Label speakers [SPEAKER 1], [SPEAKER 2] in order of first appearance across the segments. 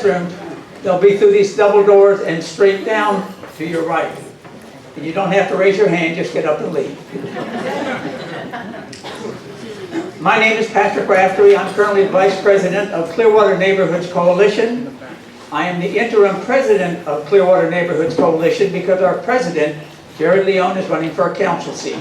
[SPEAKER 1] restrooms. They'll be through these double doors and straight down to your right. And you don't have to raise your hand, just get up and leave. My name is Patrick Raftery. I'm currently Vice President of Clearwater Neighborhoods Coalition. I am the interim president of Clearwater Neighborhoods Coalition because our president, Jared Leone, is running for a council seat.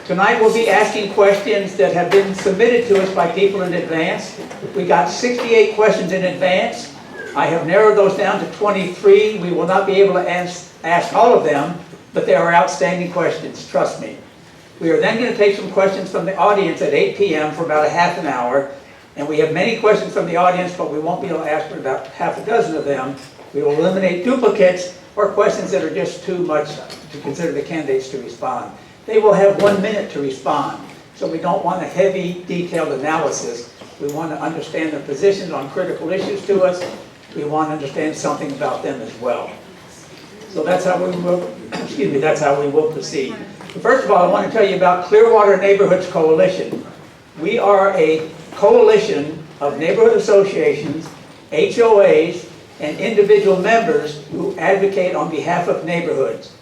[SPEAKER 1] Tonight we'll be asking questions that have been submitted to us by people in advance. We got 68 questions in advance. I have narrowed those down to 23. We will not be able to ask all of them, but they are outstanding questions, trust me. We are then going to take some questions from the audience at 8 p.m. for about a half an hour. And we have many questions from the audience, but we won't be able to ask for about half a dozen of them. We will eliminate duplicates or questions that are just too much to consider the candidates to respond. They will have 1 minute to respond. So we don't want a heavy, detailed analysis. We want to understand their positions on critical issues to us. We want to understand something about them as well. So that's how we will, that's how we will proceed. First of all, I want to tell you about Clearwater Neighborhoods Coalition. We are a coalition of neighborhood associations, HOAs, and individual members who advocate on behalf of neighborhoods.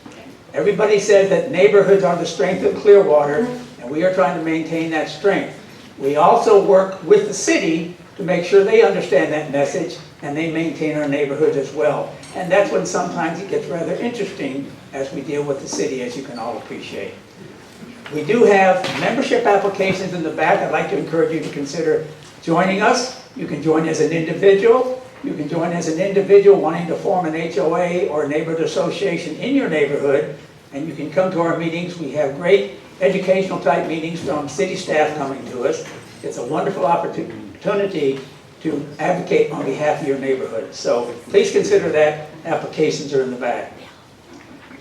[SPEAKER 1] Everybody says that neighborhoods are the strength of Clearwater, and we are trying to maintain that strength. We also work with the city to make sure they understand that message and they maintain our neighborhoods as well. And that's when sometimes it gets rather interesting as we deal with the city, as you can all appreciate. We do have membership applications in the back. I'd like to encourage you to consider joining us. You can join as an individual. You can join as an individual wanting to form an HOA or a neighborhood association in your neighborhood, and you can come to our meetings. We have great educational type meetings from city staff coming to us. It's a wonderful opportunity to advocate on behalf of your neighborhood. So please consider that. Applications are in the back.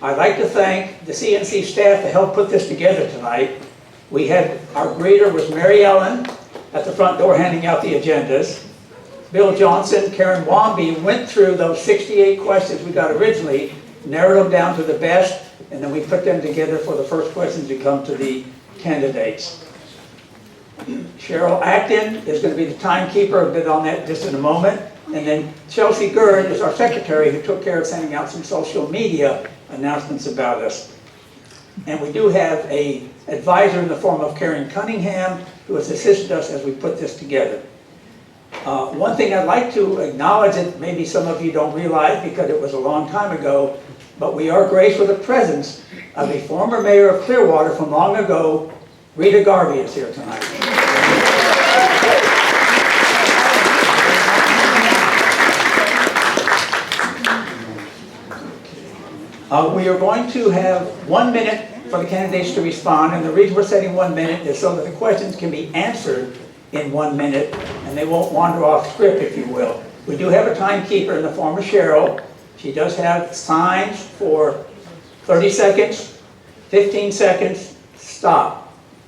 [SPEAKER 1] I'd like to thank the CNC staff to help put this together tonight. We had, our greeter was Mary Ellen at the front door handing out the agendas. Bill Johnson, Karen Wamby went through those 68 questions we got originally, narrowed them down to the best, and then we put them together for the first questions to come to the candidates. Cheryl Acton is going to be the timekeeper, a bit on that just in a moment. And then Chelsea Gerd is our secretary who took care of sending out some social media announcements about us. And we do have an advisor in the form of Karen Cunningham who has assisted us as we put this together. One thing I'd like to acknowledge that maybe some of you don't realize because it was a long time ago, but we are graced with the presence of a former mayor of Clearwater from long ago. Rita Garvey is here tonight. We are going to have 1 minute for the candidates to respond, and the reason we're setting 1 minute is so that the questions can be answered in 1 minute, and they won't wander off script, if you will. We do have a timekeeper in the form of Cheryl. She does have signs for 30 seconds, 15 seconds, stop.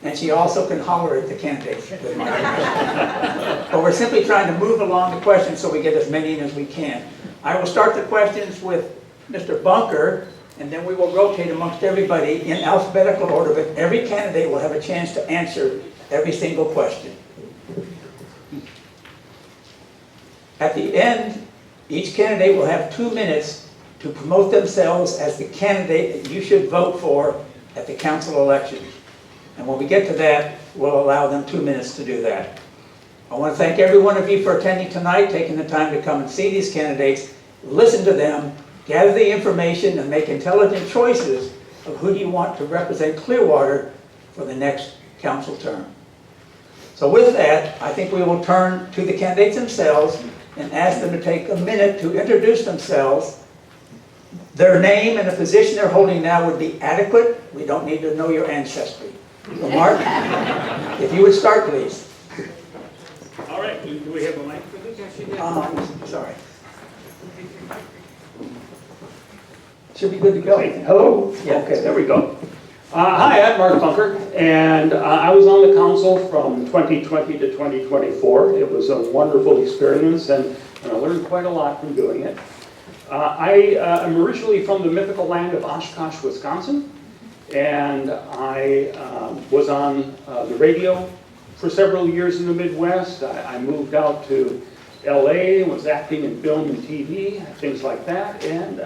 [SPEAKER 1] And she also can holler at the candidates. But we're simply trying to move along the questions so we get as many in as we can. I will start the questions with Mr. Bunker, and then we will rotate amongst everybody in alphabetical order, but every candidate will have a chance to answer every single question. At the end, each candidate will have 2 minutes to promote themselves as the candidate that you should vote for at the council elections. And when we get to that, we'll allow them 2 minutes to do that. I want to thank every one of you for attending tonight, taking the time to come and see these candidates, listen to them, gather the information, and make intelligent choices of who you want to represent Clearwater for the next council term. So with that, I think we will turn to the candidates themselves and ask them to take a minute to introduce themselves. Their name and the position they're holding now would be adequate. We don't need to know your ancestry. So Mark, if you would start, please.
[SPEAKER 2] All right, do we have a mic for this?
[SPEAKER 1] Sorry. Should be good to go.
[SPEAKER 2] Hello?
[SPEAKER 1] Yeah.
[SPEAKER 2] Okay, there we go. Hi, I'm Mark Bunker, and I was on the council from 2020 to 2024. It was a wonderful experience, and I learned quite a lot from doing it. I am originally from the mythical land of Oshkosh, Wisconsin, and I was on the radio for several years in the Midwest. I moved out to LA, was acting in film and TV, things like that, and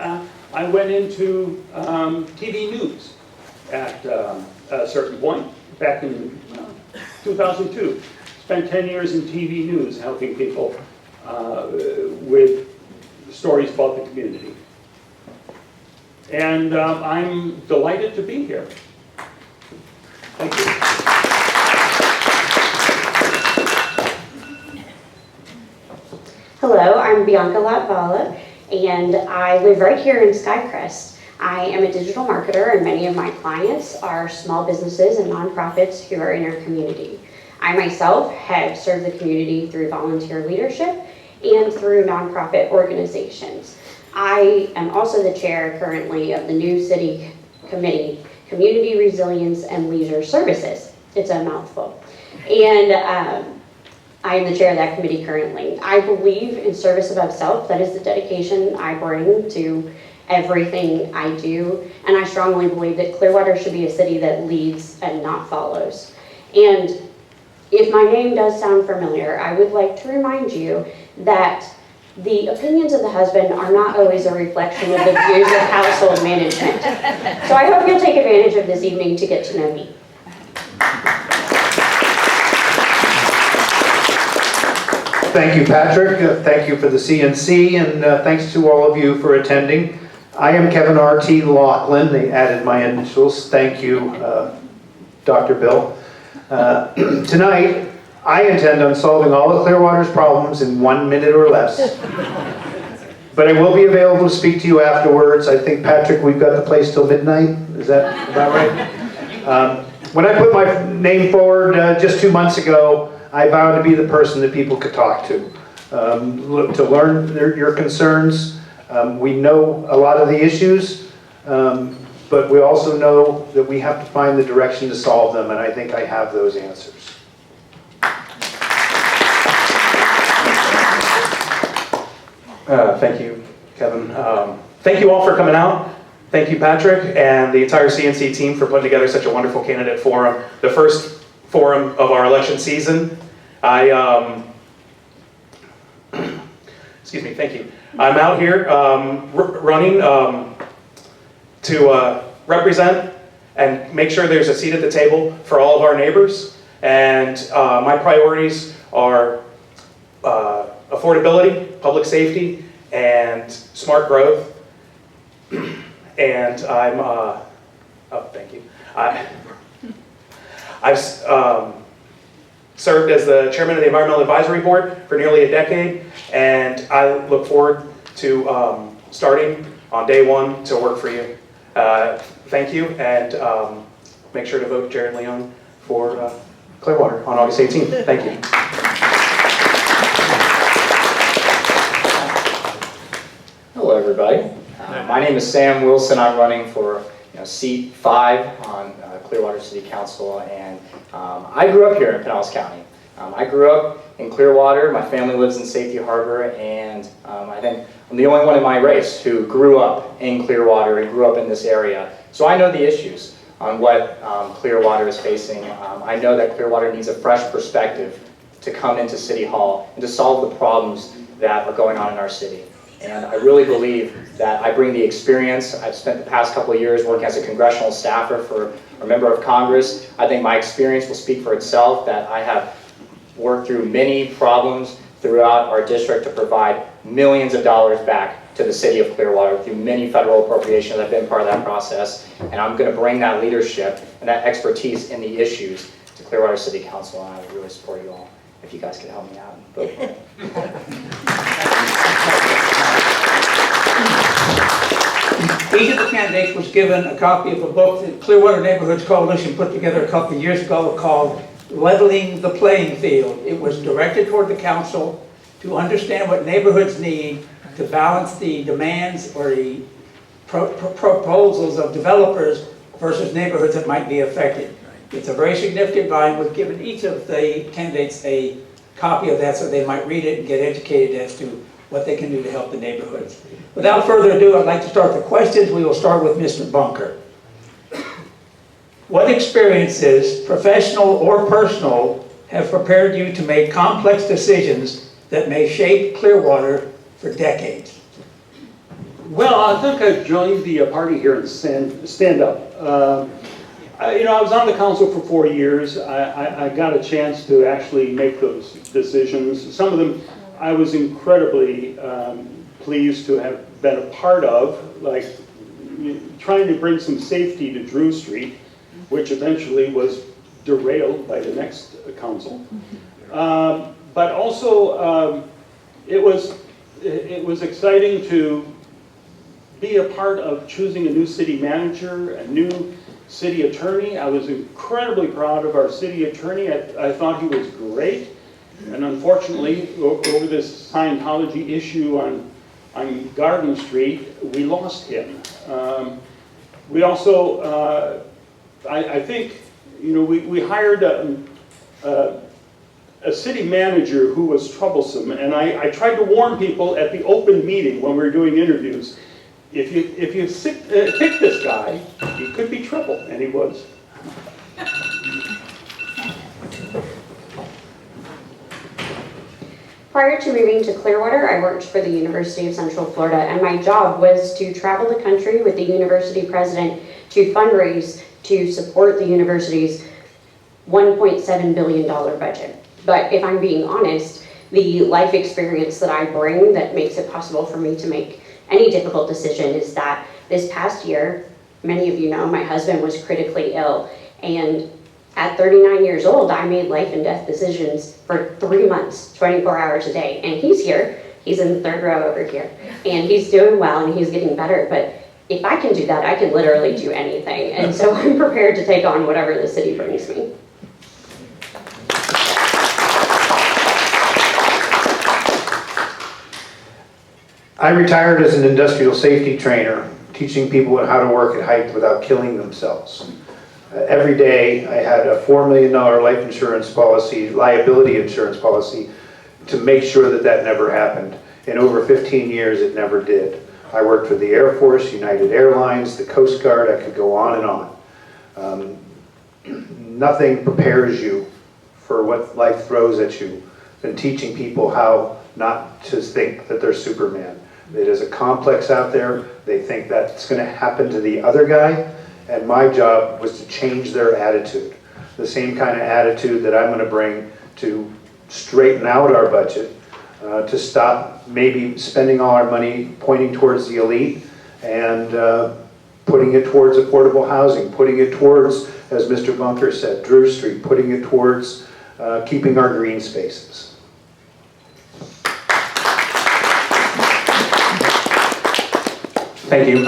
[SPEAKER 2] I went into TV news at a certain point, back in 2002. Spent 10 years in TV news helping people with stories about the community. And I'm delighted to be here. Thank you.
[SPEAKER 3] Hello, I'm Bianca Latvala, and I live right here in Skycrest. I am a digital marketer, and many of my clients are small businesses and nonprofits who are in our community. I myself have served the community through volunteer leadership and through nonprofit organizations. I am also the chair currently of the new city committee, Community Resilience and Leisure Services. It's a mouthful. And I am the chair of that committee currently. I believe in service above self. That is the dedication I bring to everything I do. And I strongly believe that Clearwater should be a city that leads and not follows. And if my name does sound familiar, I would like to remind you that the opinions of the husband are not always a reflection of the views of household management. So I hope you'll take advantage of this evening to get to know me.
[SPEAKER 4] Thank you, Patrick. Thank you for the CNC, and thanks to all of you for attending. I am Kevin R.T. Laughlin. They added my initials. Thank you, Dr. Bill. Tonight, I intend on solving all of Clearwater's problems in 1 minute or less. But I will be available to speak to you afterwards. I think, Patrick, we've got the place till midnight. Is that about right? When I put my name forward just 2 months ago, I vowed to be the person that people could talk to learn your concerns. We know a lot of the issues, but we also know that we have to find the direction to solve them, and I think I have those answers.
[SPEAKER 5] Thank you, Kevin. Thank you all for coming out. Thank you, Patrick, and the entire CNC team for putting together such a wonderful candidate forum. The first forum of our election season. Excuse me, thank you. I'm out here running to represent and make sure there's a seat at the table for all of our neighbors. And my priorities are affordability, public safety, and smart growth. And I'm, oh, thank you. I've served as the chairman of the Environmental Advisory Board for nearly a decade, and I look forward to starting on day one to work for you. Thank you, and make sure to vote Jared Leon for Clearwater on August 18th. Thank you.
[SPEAKER 6] Hello, everybody. My name is Sam Wilson. I'm running for seat 5 on Clearwater City Council, and I grew up here in Pinellas County. I grew up in Clearwater. My family lives in Safety Harbor, and I think I'm the only one in my race who grew up in Clearwater and grew up in this area. So I know the issues on what Clearwater is facing. I know that Clearwater needs a fresh perspective to come into City Hall and to solve the problems that are going on in our city. And I really believe that I bring the experience. I've spent the past couple of years working as a congressional staffer for a member of Congress. I think my experience will speak for itself, that I have worked through many problems throughout our district to provide millions of dollars back to the city of Clearwater through many federal appropriations. I've been part of that process, and I'm going to bring that leadership and that expertise in the issues to Clearwater City Council, and I would really support you all if you guys could help me out and vote for it.
[SPEAKER 1] Each of the candidates was given a copy of a book that Clearwater Neighborhoods Coalition put together a couple of years ago called Leveling the Playing Field. It was directed toward the council to understand what neighborhoods need to balance the demands or the proposals of developers versus neighborhoods that might be affected. It's a very significant volume. We've given each of the candidates a copy of that so they might read it and get educated as to what they can do to help the neighborhoods. Without further ado, I'd like to start the questions. We will start with Mr. Bunker. What experiences, professional or personal, have prepared you to make complex decisions that may shape Clearwater for decades?
[SPEAKER 2] Well, I think I've joined the party here in stand up. I was on the council for 4 years. I got a chance to actually make those decisions. Some of them I was incredibly pleased to have been a part of, like trying to bring some safety to Drew Street, which eventually was derailed by the next council. But also, it was exciting to be a part of choosing a new city manager, a new city attorney. I was incredibly proud of our city attorney. I thought he was great. And unfortunately, over this Scientology issue on Garden Street, we lost him. We also, I think, we hired a city manager who was troublesome. And I tried to warn people at the open meeting when we were doing interviews, if you pick this guy, he could be trouble, and he was.
[SPEAKER 3] Prior to moving to Clearwater, I worked for the University of Central Florida, and my job was to travel the country with the university president to fundraise to support the university's $1.7 billion budget. But if I'm being honest, the life experience that I bring that makes it possible for me to make any difficult decision is that this past year, many of you know, my husband was critically ill, and at 39 years old, I made life and death decisions for 3 months, 24 hours a day. And he's here, he's in the third row over here, and he's doing well and he's getting better. But if I can do that, I can literally do anything. And so I'm prepared to take on whatever the city brings me.
[SPEAKER 4] I retired as an industrial safety trainer, teaching people how to work at height without killing themselves. Every day I had a $4 million life insurance policy, liability insurance policy, to make sure that that never happened. In over 15 years, it never did. I worked for the Air Force, United Airlines, the Coast Guard, I could go on and on. Nothing prepares you for what life throws at you than teaching people how not to think that they're Superman. It is a complex out there. They think that's going to happen to the other guy, and my job was to change their attitude. The same kind of attitude that I'm going to bring to straighten out our budget, to stop maybe spending all our money pointing towards the elite and putting it towards affordable housing, putting it towards, as Mr. Bunker said, Drew Street, putting it towards keeping our green spaces.
[SPEAKER 5] Thank you.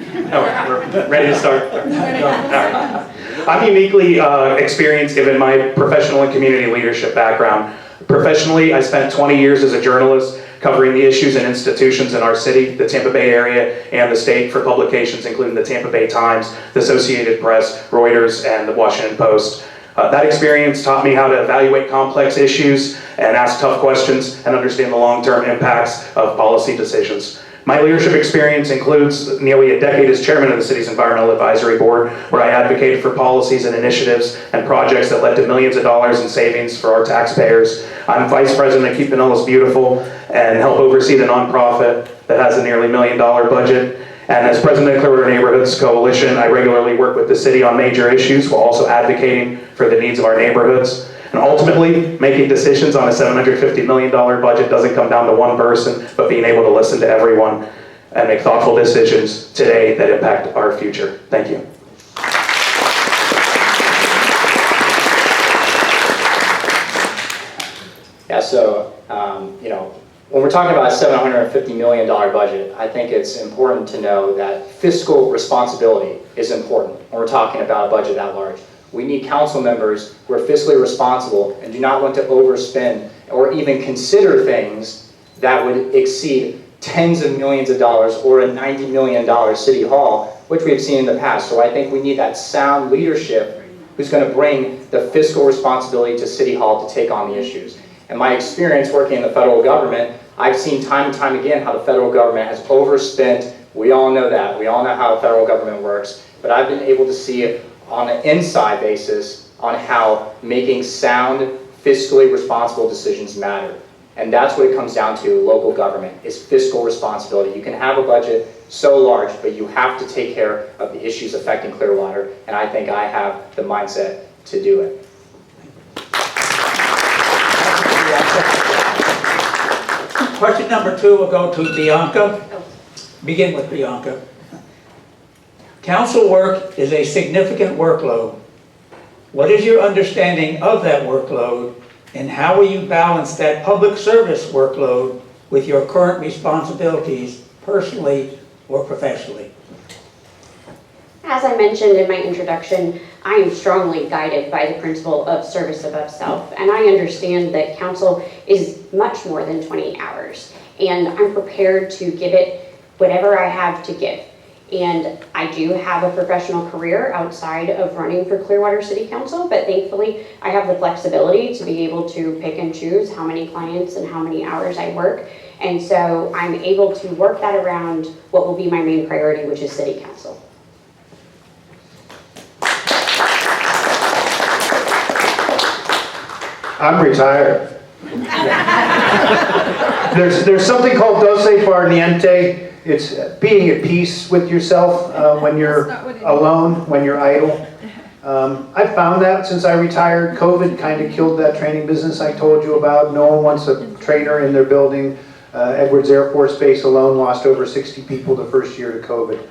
[SPEAKER 5] We're ready to start. All right. I'm uniquely experienced given my professional and community leadership background. Professionally, I spent 20 years as a journalist covering the issues and institutions in our city, the Tampa Bay area, and the state for publications including the Tampa Bay Times, the Associated Press, Reuters, and the Washington Post. That experience taught me how to evaluate complex issues and ask tough questions and understand the long-term impacts of policy decisions. My leadership experience includes nearly a decade as chairman of the city's Environmental Advisory Board, where I advocated for policies and initiatives and projects that led to millions of dollars in savings for our taxpayers. I'm vice president of Keep Pinellas Beautiful and help oversee the nonprofit that has a nearly $1 million budget. And as president of Clearwater Neighborhoods Coalition, I regularly work with the city on major issues while also advocating for the needs of our neighborhoods. And ultimately, making decisions on a $750 million budget doesn't come down to one person, but being able to listen to everyone and make thoughtful decisions today that impact our future. Thank you.
[SPEAKER 6] Yeah, so, when we're talking about a $750 million budget, I think it's important to know that fiscal responsibility is important when we're talking about a budget that large. We need council members who are fiscally responsible and do not want to overspend or even consider things that would exceed tens of millions of dollars or a $90 million city hall, which we've seen in the past. So I think we need that sound leadership who's going to bring the fiscal responsibility to City Hall to take on the issues. In my experience working in the federal government, I've seen time and time again how the federal government has overspent. We all know that. We all know how the federal government works. But I've been able to see it on an inside basis on how making sound fiscally responsible decisions matter. And that's what it comes down to, local government, is fiscal responsibility. You can have a budget so large, but you have to take care of the issues affecting Clearwater, and I think I have the mindset to do it.
[SPEAKER 1] Question number 2 will go to Bianca. Begin with Bianca. Council work is a significant workload. What is your understanding of that workload, and how will you balance that public service workload with your current responsibilities, personally or professionally?
[SPEAKER 3] As I mentioned in my introduction, I am strongly guided by the principle of service above self, and I understand that council is much more than 20 hours, and I'm prepared to give it whatever I have to give. And I do have a professional career outside of running for Clearwater City Council, but thankfully I have the flexibility to be able to pick and choose how many clients and how many hours I work. And so I'm able to work that around what will be my main priority, which is City Council.
[SPEAKER 4] I'm retired. There's something called doce far niente. It's being at peace with yourself when you're alone, when you're idle. I've found that since I retired. COVID kind of killed that training business I told you about. No one wants a trainer in their building. Edwards Air Force Base alone lost over 60 people the first year to COVID.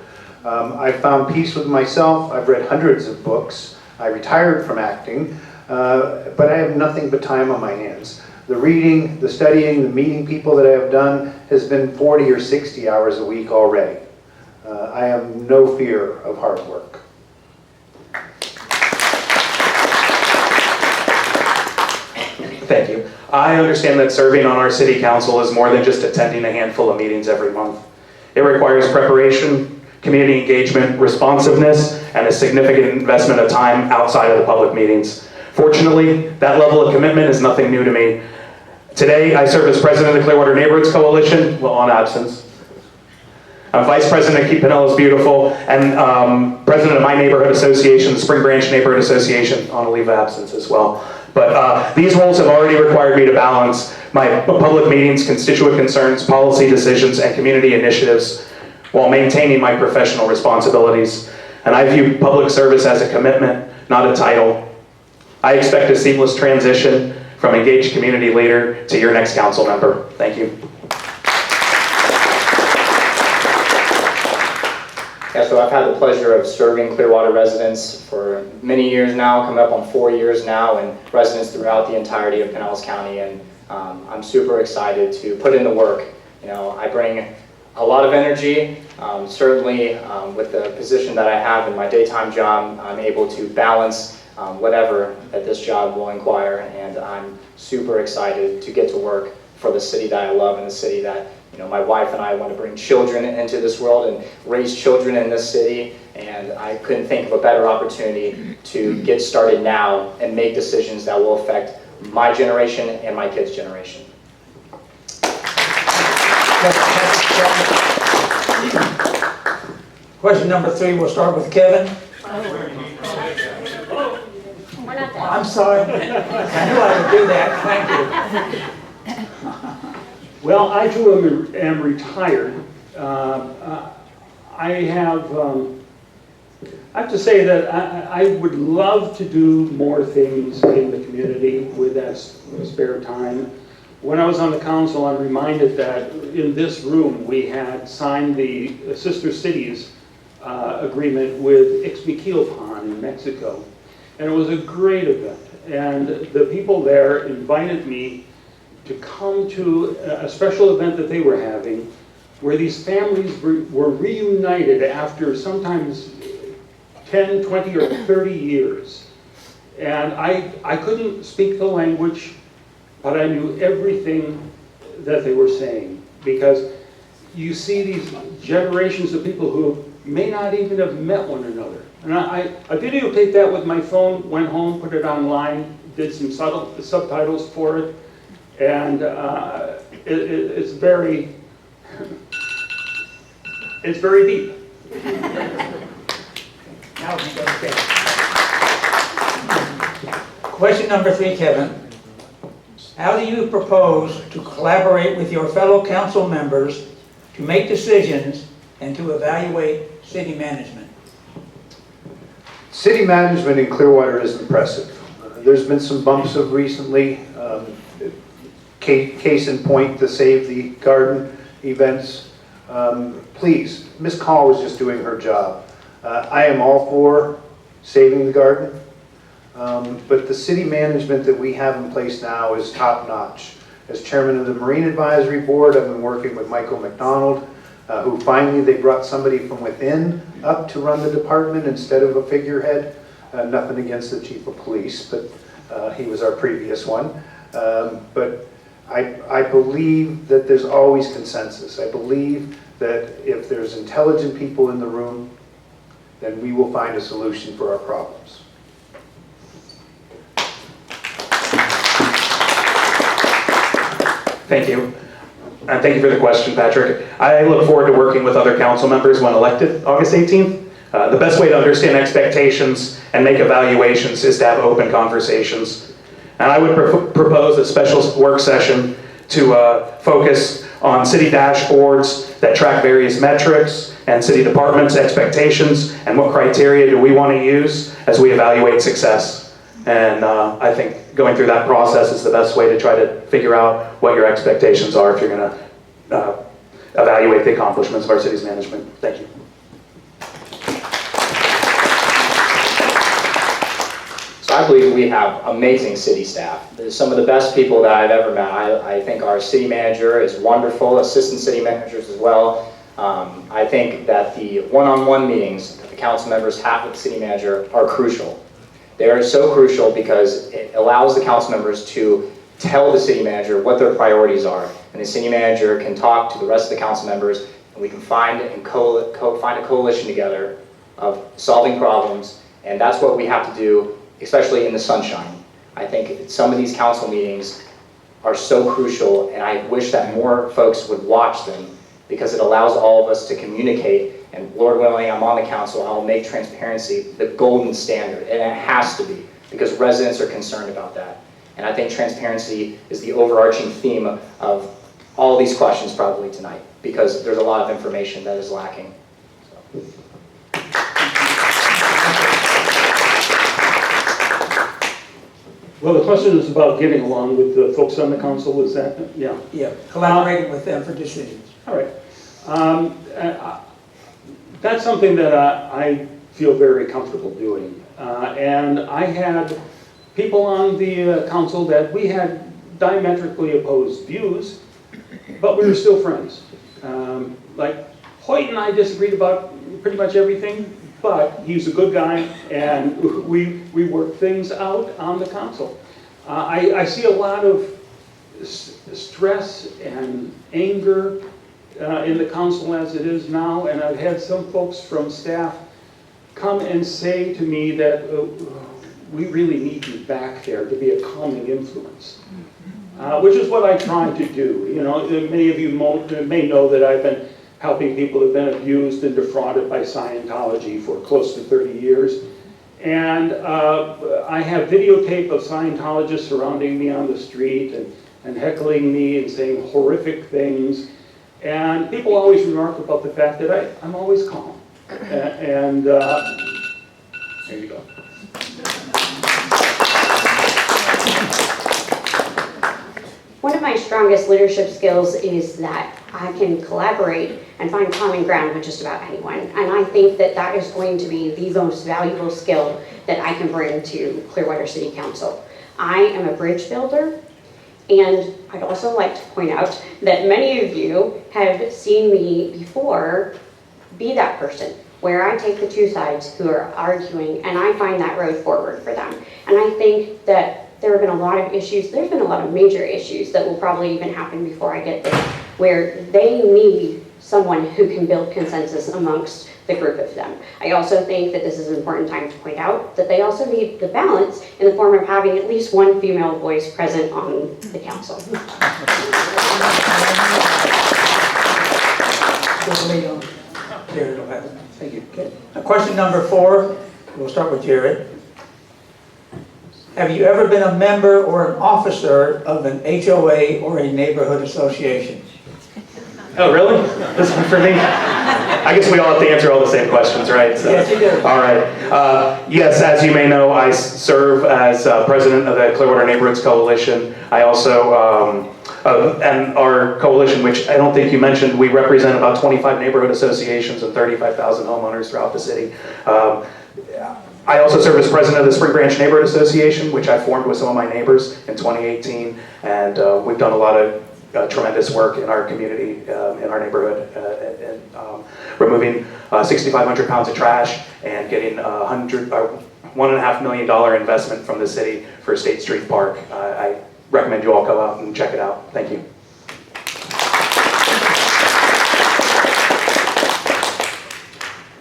[SPEAKER 4] I've found peace with myself. I've read hundreds of books. I retired from acting, but I have nothing but time on my hands. The reading, the studying, the meeting people that I have done has been 40 or 60 hours a week already. I have no fear of hard work.
[SPEAKER 5] Thank you. I understand that serving on our city council is more than just attending a handful of meetings every month. It requires preparation, community engagement, responsiveness, and a significant investment of time outside of the public meetings. Fortunately, that level of commitment is nothing new to me. Today, I serve as president of the Clearwater Neighborhoods Coalition, while on absence. I'm vice president of Keep Pinellas Beautiful, and president of my neighborhood association, the Spring Branch Neighborhood Association, on a leave of absence as well. But these roles have already required me to balance my public meetings, constituent concerns, policy decisions, and community initiatives while maintaining my professional responsibilities. And I view public service as a commitment, not a title. I expect a seamless transition from engaged community leader to your next council member. Thank you.
[SPEAKER 6] Yeah, so I've had the pleasure of serving Clearwater residents for many years now, coming up on 4 years now, and residents throughout the entirety of Pinellas County, and I'm super excited to put in the work. You know, I bring a lot of energy. Certainly with the position that I have in my daytime job, I'm able to balance whatever that this job will inquire, and I'm super excited to get to work for the city that I love and the city that, you know, my wife and I want to bring children into this world and raise children in this city, and I couldn't think of a better opportunity to get started now and make decisions that will affect my generation and my kids' generation.
[SPEAKER 1] Question number 3, we'll start with Kevin.
[SPEAKER 3] We're not done.
[SPEAKER 1] I'm sorry. I knew I would do that. Thank you.
[SPEAKER 2] Well, I too am retired. I have to say that I would love to do more things in the community with that spare time. When I was on the council, I'm reminded that in this room we had signed the Sister Cities agreement with Ixmiquilpan in Mexico. And it was a great event. And the people there invited me to come to a special event that they were having where these families were reunited after sometimes 10, 20, or 30 years. And I couldn't speak the language, but I knew everything that they were saying, because you see these generations of people who may not even have met one another. And I videotaped that with my phone, went home, put it online, did some subtitles for it, and it's very deep.
[SPEAKER 1] Now we go to Kevin. Question number 3, Kevin. How do you propose to collaborate with your fellow council members to make decisions and to evaluate city management?
[SPEAKER 4] City management in Clearwater is impressive. There's been some bumps of recently. Case in point, the Save the Garden events. Please, Ms. Call was just doing her job. I am all for saving the garden, but the city management that we have in place now is top-notch. As chairman of the Marine Advisory Board, I've been working with Michael McDonald, who finally they brought somebody from within up to run the department instead of a figurehead. Nothing against the chief of police, but he was our previous one. But I believe that there's always consensus. I believe that if there's intelligent people in the room, then we will find a solution for our problems.
[SPEAKER 5] Thank you. And thank you for the question, Patrick. I look forward to working with other council members when elected August 18th. The best way to understand expectations and make evaluations is to have open conversations. And I would propose a special work session to focus on city dashboards that track various metrics and city departments' expectations and what criteria do we want to use as we evaluate success. And I think going through that process is the best way to try to figure out what your expectations are if you're going to evaluate the accomplishments of our city's management. Thank you.
[SPEAKER 6] So I believe we have amazing city staff. They're some of the best people that I've ever met. I think our city manager is wonderful, assistant city managers as well. I think that the one-on-one meetings that the council members have with the city manager are crucial. They are so crucial because it allows the council members to tell the city manager what their priorities are. And the city manager can talk to the rest of the council members, and we can find a coalition together of solving problems. And that's what we have to do, especially in the sunshine. I think some of these council meetings are so crucial, and I wish that more folks would watch them because it allows all of us to communicate. And Lord willing, I'm on the council, I'll make transparency the golden standard, and it has to be because residents are concerned about that. And I think transparency is the overarching theme of all these questions probably tonight because there's a lot of information that is lacking. So.
[SPEAKER 2] Well, the question is about getting along with the folks on the council, is that, yeah?
[SPEAKER 1] Yeah, collaborating with them for decisions.
[SPEAKER 2] All right. That's something that I feel very comfortable doing. And I had people on the council that we had diametrically opposed views, but we were still friends. Like Hoyt and I disagreed about pretty much everything, but he's a good guy, and we work things out on the council. I see a lot of stress and anger in the council as it is now, and I've had some folks from staff come and say to me that we really need you back there to be a calming influence, which is what I try to do. You know, many of you may know that I've been helping people who've been abused and defrauded by Scientology for close to 30 years. And I have videotape of Scientologists surrounding me on the street and heckling me and saying horrific things. And people always remark about the fact that I'm always calm. And there you go.
[SPEAKER 3] One of my strongest leadership skills is that I can collaborate and find common ground with just about anyone. And I think that that is going to be the most valuable skill that I can bring to Clearwater City Council. I am a bridge builder, and I'd also like to point out that many of you have seen me before be that person, where I take the two sides who are arguing and I find that road forward for them. And I think that there have been a lot of issues, there's been a lot of major issues that will probably even happen before I get there, where they need someone who can build consensus amongst the group of them. I also think that this is an important time to point out that they also need the balance in the form of having at least one female voice present on the council.
[SPEAKER 1] Thank you. Okay. Question number 4, we'll start with Jared. Have you ever been a member or an officer of an HOA or a neighborhood association?
[SPEAKER 5] Oh, really? This one for me? I guess we all have to answer all the same questions, right? So,
[SPEAKER 1] Yes, you do.
[SPEAKER 5] all right. Yes, as you may know, I serve as president of the Clearwater Neighborhoods Coalition. I also, and our coalition, which I don't think you mentioned, we represent about 25 neighborhood associations and 35,000 homeowners throughout the city. I also serve as president of the Spring Branch Neighborhood Association, which I formed with some of my neighbors in 2018, and we've done a lot of tremendous work in our community, in our neighborhood, and removing 6,500 pounds of trash and getting $1.5 million investment from the city for State Street Park. I recommend you all go out and check it out. Thank you.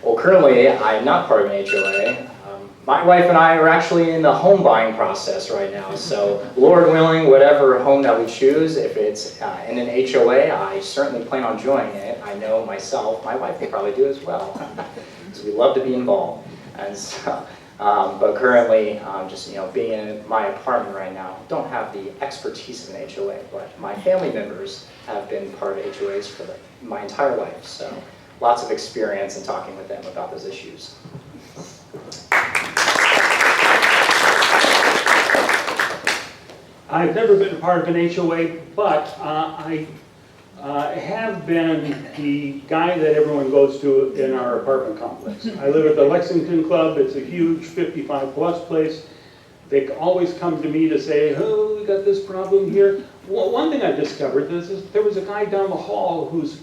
[SPEAKER 6] Well, currently, I'm not part of an HOA. My wife and I are actually in the home buying process right now, so Lord willing, whatever home that we choose, if it's in an HOA, I certainly plan on joining it. I know myself, my wife will probably do as well, so we love to be involved. And so, but currently, just being in my apartment right now, don't have the expertise of an HOA, but my family members have been part of HOAs for my entire life, so lots of experience in talking with them about those issues.
[SPEAKER 2] I've never been a part of an HOA, but I have been the guy that everyone goes to in our apartment complex. I live at the Lexington Club. It's a huge 55-plus place. They always come to me to say, oh, we got this problem here. Well, one thing I discovered is there was a guy down the hall whose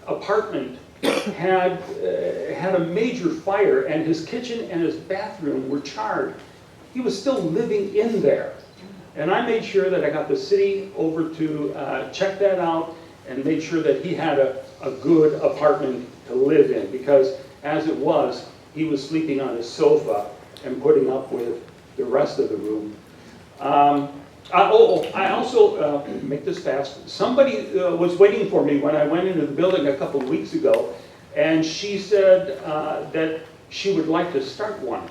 [SPEAKER 2] apartment had a major fire, and his kitchen and his bathroom were charred. He was still living in there. And I made sure that I got the city over to check that out and made sure that he had a good apartment to live in, because as it was, he was sleeping on his sofa and putting up with the rest of the room. I also, make this fast, somebody was waiting for me when I went into the building a couple of weeks ago, and she said that she would like to start one.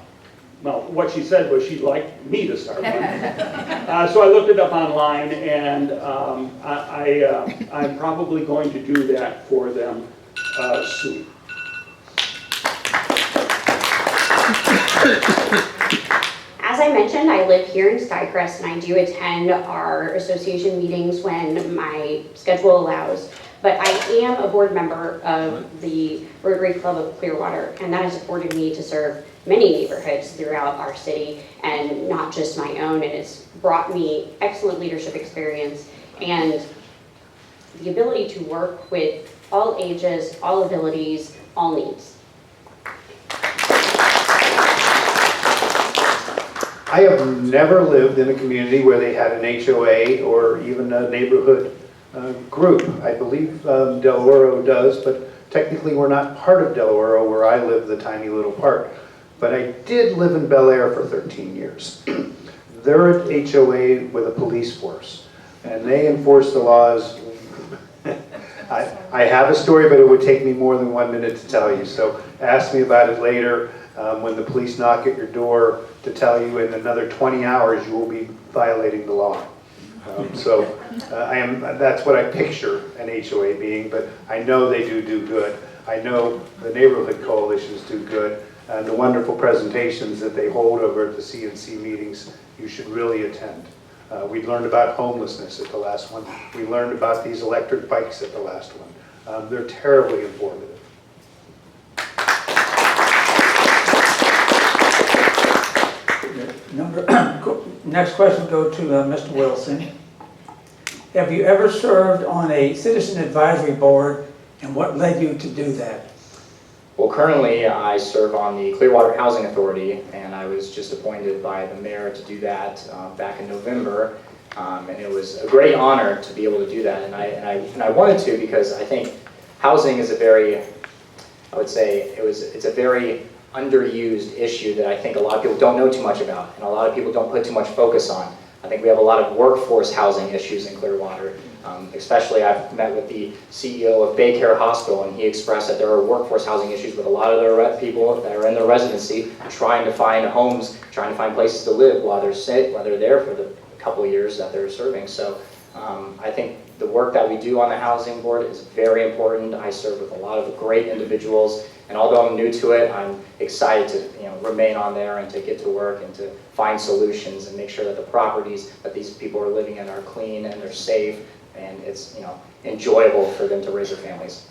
[SPEAKER 2] Well, what she said was she'd like me to start one. So I looked it up online, and I'm probably going to do that for them soon.
[SPEAKER 3] As I mentioned, I live here in Skycrest, and I do attend our association meetings when my schedule allows. But I am a board member of the Rotary Club of Clearwater, and that has afforded me to serve many neighborhoods throughout our city, and not just my own. And it's brought me excellent leadership experience and the ability to work with all ages, all abilities, all needs.
[SPEAKER 4] I have never lived in a community where they had an HOA or even a neighborhood group. I believe Del Oro does, but technically we're not part of Del Oro where I live, the tiny little part. But I did live in Bel Air for 13 years. They're an HOA with a police force, and they enforce the laws. I have a story, but it would take me more than 1 minute to tell you, so ask me about it later when the police knock at your door to tell you in another 20 hours you will be violating the law. That's what I picture an HOA being, but I know they do good. I know the neighborhood coalitions do good. And the wonderful presentations that they hold over at the CNC meetings, you should really attend. We learned about homelessness at the last one. We learned about these electric bikes at the last one. They're terribly informative.
[SPEAKER 1] Next question go to Mr. Wilson. Have you ever served on a citizen advisory board, and what led you to do that?
[SPEAKER 6] Well, currently I serve on the Clearwater Housing Authority, and I was just appointed by the mayor to do that back in November, and it was a great honor to be able to do that. And I wanted to because I think housing is a very, I would say, it's a very underused issue that I think a lot of people don't know too much about, and a lot of people don't put too much focus on. I think we have a lot of workforce housing issues in Clearwater. Especially I've met with the CEO of Baycare Hospital, and he expressed that there are workforce housing issues with a lot of their people that are in their residency trying to find homes, trying to find places to live while they're there for the couple of years that they're serving. So I think the work that we do on the housing board is very important. I serve with a lot of great individuals, and although I'm new to it, I'm excited to remain on there and to get to work and to find solutions and make sure that the properties that these people are living in are clean and they're safe, and it's enjoyable for them to raise their families.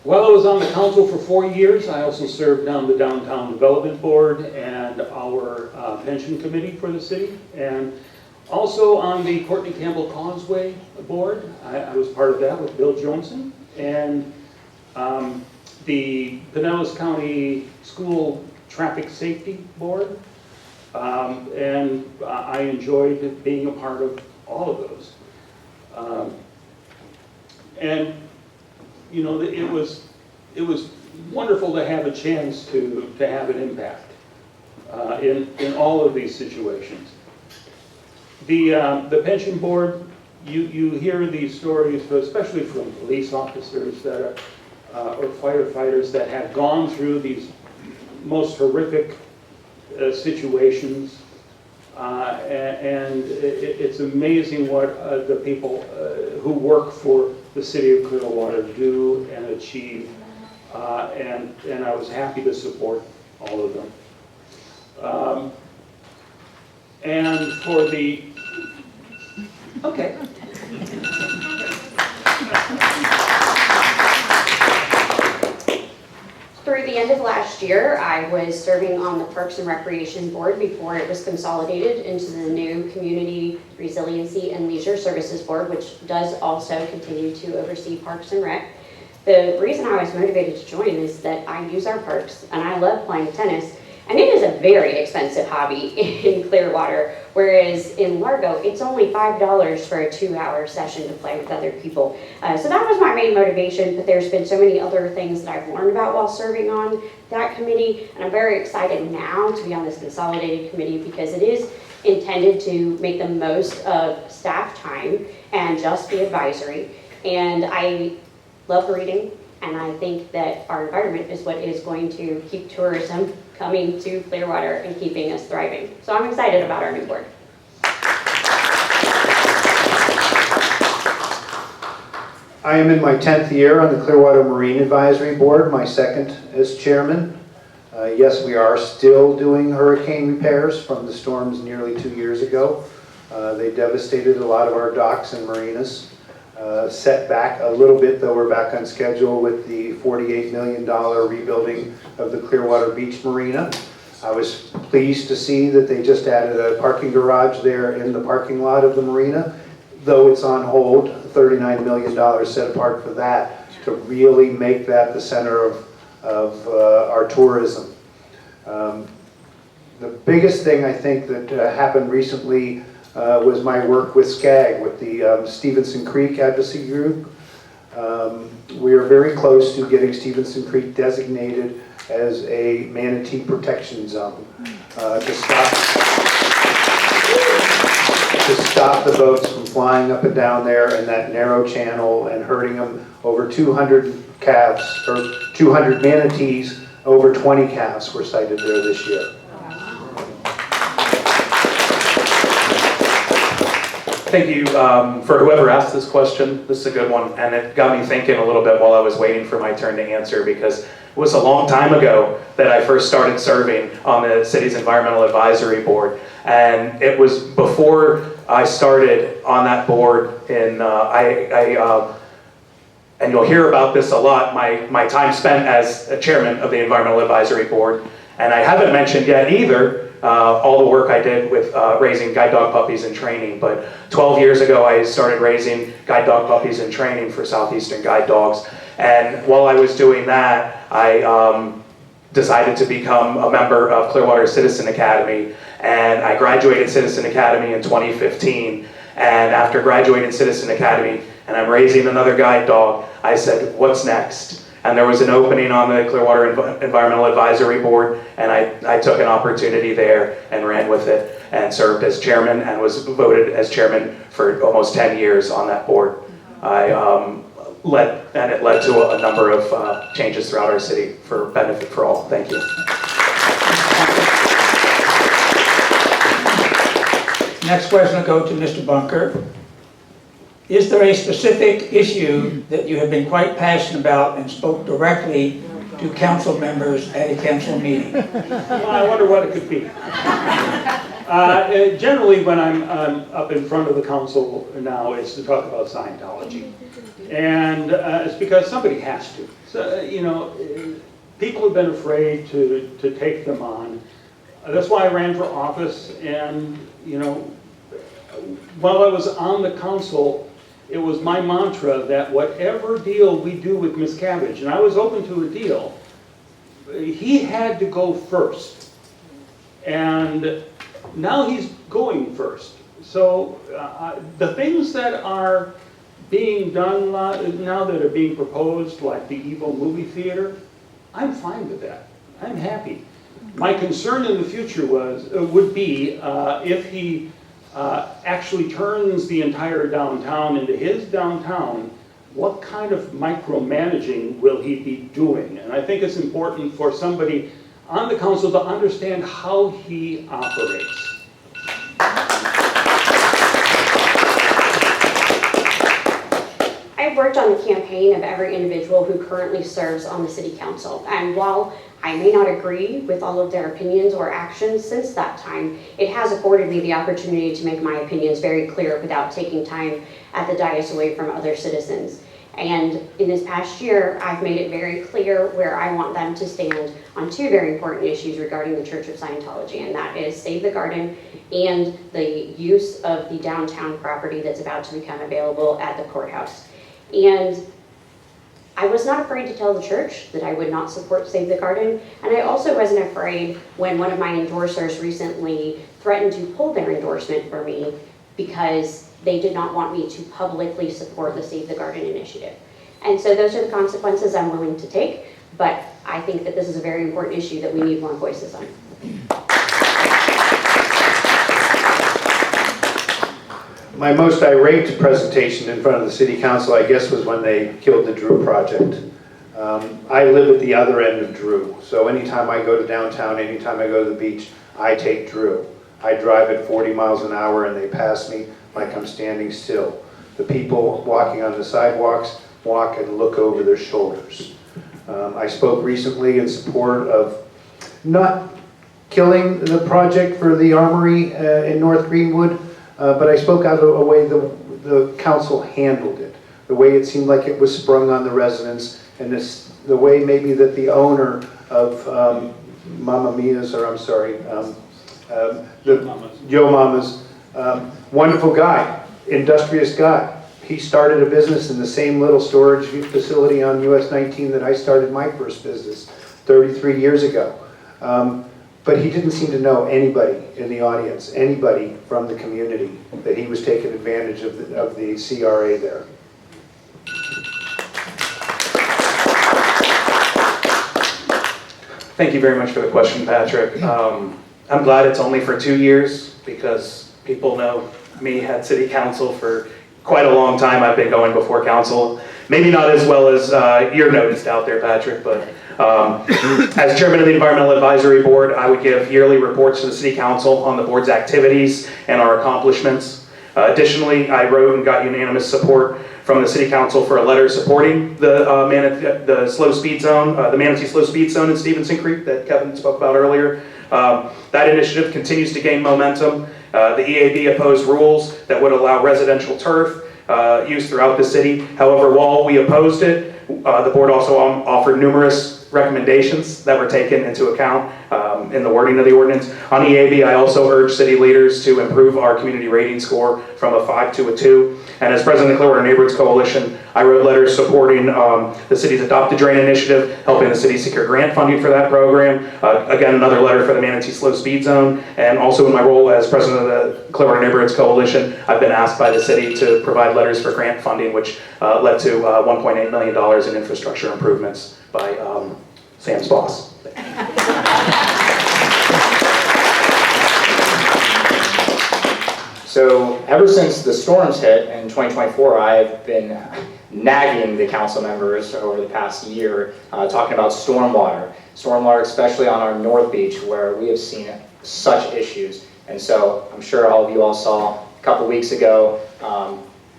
[SPEAKER 2] While I was on the council for 4 years, I also served on the Downtown Development Board and our pension committee for the city, and also on the Courtney Campbell Causeway Board. I was part of that with Bill Johnson, and the Pinellas County School Traffic Safety Board, and I enjoyed being a part of all of those. And it was wonderful to have a chance to have an impact in all of these situations. The pension board, you hear these stories, especially from police officers that or firefighters that have gone through these most horrific situations, and it's amazing what the people who work for the city of Clearwater do and achieve, and I was happy to support all of them. And for the, okay.
[SPEAKER 3] Through the end of last year, I was serving on the Parks and Recreation Board before it was consolidated into the new Community Resiliency and Leisure Services Board, which does also continue to oversee Parks and Rec. The reason I was motivated to join is that I use our parks and I love playing tennis, and it is a very expensive hobby in Clearwater, whereas in Largo, it's only $5 for a 2-hour session to play with other people. So that was my main motivation, but there's been so many other things that I've learned about while serving on that committee, and I'm very excited now to be on this consolidated committee because it is intended to make the most of staff time and just be advisory. And I love reading, and I think that our environment is what is going to keep tourism coming to Clearwater and keeping us thriving. So I'm excited about our new board.
[SPEAKER 4] I am in my 10th year on the Clearwater Marine Advisory Board, my second as chairman. Yes, we are still doing hurricane repairs from the storms nearly 2 years ago. They devastated a lot of our docks and marinas. Set back a little bit, though we're back on schedule with the $48 million rebuilding of the Clearwater Beach Marina. I was pleased to see that they just added a parking garage there in the parking lot of the marina, though it's on hold, $39 million set apart for that to really make that the center of our tourism. The biggest thing I think that happened recently was my work with SCAG, with the Stevenson Creek Advocacy Group. We are very close to getting Stevenson Creek designated as a manatee protection zone to stop the boats from flying up and down there in that narrow channel and hurting them. Over 200 calves, or 200 manatees, over 20 calves were sighted there this year.
[SPEAKER 5] Thank you for whoever asked this question. This is a good one, and it got me thinking a little bit while I was waiting for my turn to answer, because it was a long time ago that I first started serving on the city's Environmental Advisory Board, and it was before I started on that board in, and you'll hear about this a lot, my time spent as a chairman of the Environmental Advisory Board, and I haven't mentioned yet either all the work I did with raising guide dog puppies and training. But 12 years ago, I started raising guide dog puppies and training for Southeastern Guide Dogs. And while I was doing that, I decided to become a member of Clearwater Citizen Academy. And I graduated Citizen Academy in 2015. And after graduating Citizen Academy, and I'm raising another guide dog, I said, what's next? and there was an opening on the Clearwater Environmental Advisory Board, and I took an opportunity there and ran with it and served as chairman and was voted as chairman for almost 10 years on that board. It led to a number of changes throughout our city for benefit for all. Thank you.
[SPEAKER 1] Next question will go to Mr. Bunker. Is there a specific issue that you have been quite passionate about and spoke directly to council members at a council meeting?
[SPEAKER 2] Well, I wonder what it could be. Generally, when I'm up in front of the council now, it's to talk about Scientology. And it's because somebody has to. So, you know, people have been afraid to take them on. That's why I ran for office, and, you know, while I was on the council, it was my mantra that whatever deal we do with Miscavige, and I was open to a deal, he had to go first. And now he's going first. So the things that are being done now that are being proposed, like the Evo movie theater, I'm fine with that. I'm happy. My concern in the future would be if he actually turns the entire downtown into his downtown, what kind of micromanaging will he be doing? And I think it's important for somebody on the council to understand how he operates.
[SPEAKER 3] I've worked on the campaign of every individual who currently serves on the city council, and while I may not agree with all of their opinions or actions since that time, it has afforded me the opportunity to make my opinions very clear without taking time at the dais away from other citizens. And in this past year, I've made it very clear where I want them to stand on two very important issues regarding the Church of Scientology, and that is Save the Garden and the use of the downtown property that's about to become available at the courthouse. And I was not afraid to tell the church that I would not support Save the Garden, and I also wasn't afraid when one of my endorsers recently threatened to pull their endorsement for me because they did not want me to publicly support the Save the Garden initiative. And so those are the consequences I'm willing to take, but I think that this is a very important issue that we need more voices on.
[SPEAKER 4] My most irate presentation in front of the city council, I guess, was when they killed the Drew project. I live at the other end of Drew, so anytime I go to downtown, anytime I go to the beach, I take Drew. I drive at 40 miles an hour and they pass me like I'm standing still. The people walking on the sidewalks walk and look over their shoulders. I spoke recently in support of not killing the project for the armory in North Greenwood, but I spoke out of a way the council handled it, the way it seemed like it was sprung on the residents, and the way maybe that the owner of Mamma Mia's, or I'm sorry, Yo Mama's, wonderful guy, industrious guy. He started a business in the same little storage facility on US 19 that I started my first business 33 years ago. But he didn't seem to know anybody in the audience, anybody from the community, that he was taking advantage of the CRA there.
[SPEAKER 5] Thank you very much for the question, Patrick. I'm glad it's only for 2 years because people know me at City Council for quite a long time. I've been going before council. Maybe not as well as you're noticed out there, Patrick, but as chairman of the Environmental Advisory Board, I would give yearly reports to the City Council on the board's activities and our accomplishments. Additionally, I wrote and got unanimous support from the City Council for a letter supporting the slow speed zone, the Manatee Slow Speed Zone in Stevenson Creek that Kevin spoke about earlier. That initiative continues to gain momentum. The EAB opposed rules that would allow residential turf use throughout the city. However, while we opposed it, the board also offered numerous recommendations that were taken into account. in the wording of the ordinance. On EAB, I also urge city leaders to improve our community rating score from a 5 to a 2. And as president of the Clearwater Neighborhoods Coalition, I wrote letters supporting the city's Adopt a Drain initiative, helping the city secure grant funding for that program. Again, another letter for the Manatee Slow Speed Zone. And also in my role as president of the Clearwater Neighborhoods Coalition, I've been asked by the city to provide letters for grant funding, which led to $1.8 million in infrastructure improvements by Sam's boss.
[SPEAKER 6] So ever since the storms hit in 2024, I've been nagging the council members over the past year, talking about stormwater. Stormwater, especially on our North Beach, where we have seen such issues. And so I'm sure all of you all saw a couple weeks ago,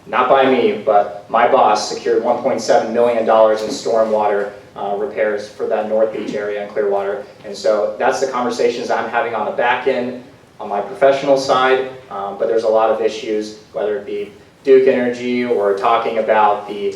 [SPEAKER 6] not by me, but my boss secured $1.7 million in stormwater repairs for that North Beach area in Clearwater. And so that's the conversations I'm having on the back end, on my professional side, but there's a lot of issues, whether it be Duke Energy or talking about the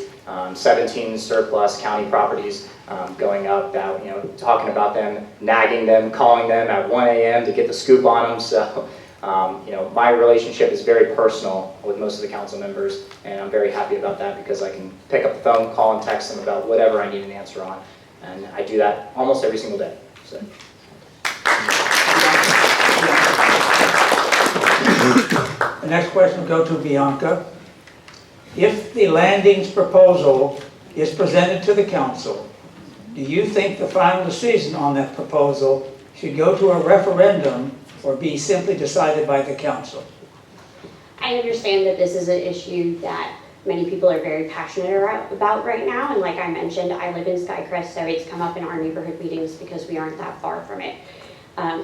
[SPEAKER 6] 17 surplus county properties going up, that, talking about them, nagging them, calling them at 1 a.m. to get the scoop on them. So, my relationship is very personal with most of the council members, and I'm very happy about that because I can pick up the phone, call, and text them about whatever I need an answer on, and I do that almost every single day. So.
[SPEAKER 1] The next question will go to Bianca. If the landings proposal is presented to the council, do you think the final decision on that proposal should go to a referendum or be simply decided by the council?
[SPEAKER 3] I understand that this is an issue that many people are very passionate about right now, and like I mentioned, I live in Skycrest, so it's come up in our neighborhood meetings because we aren't that far from it.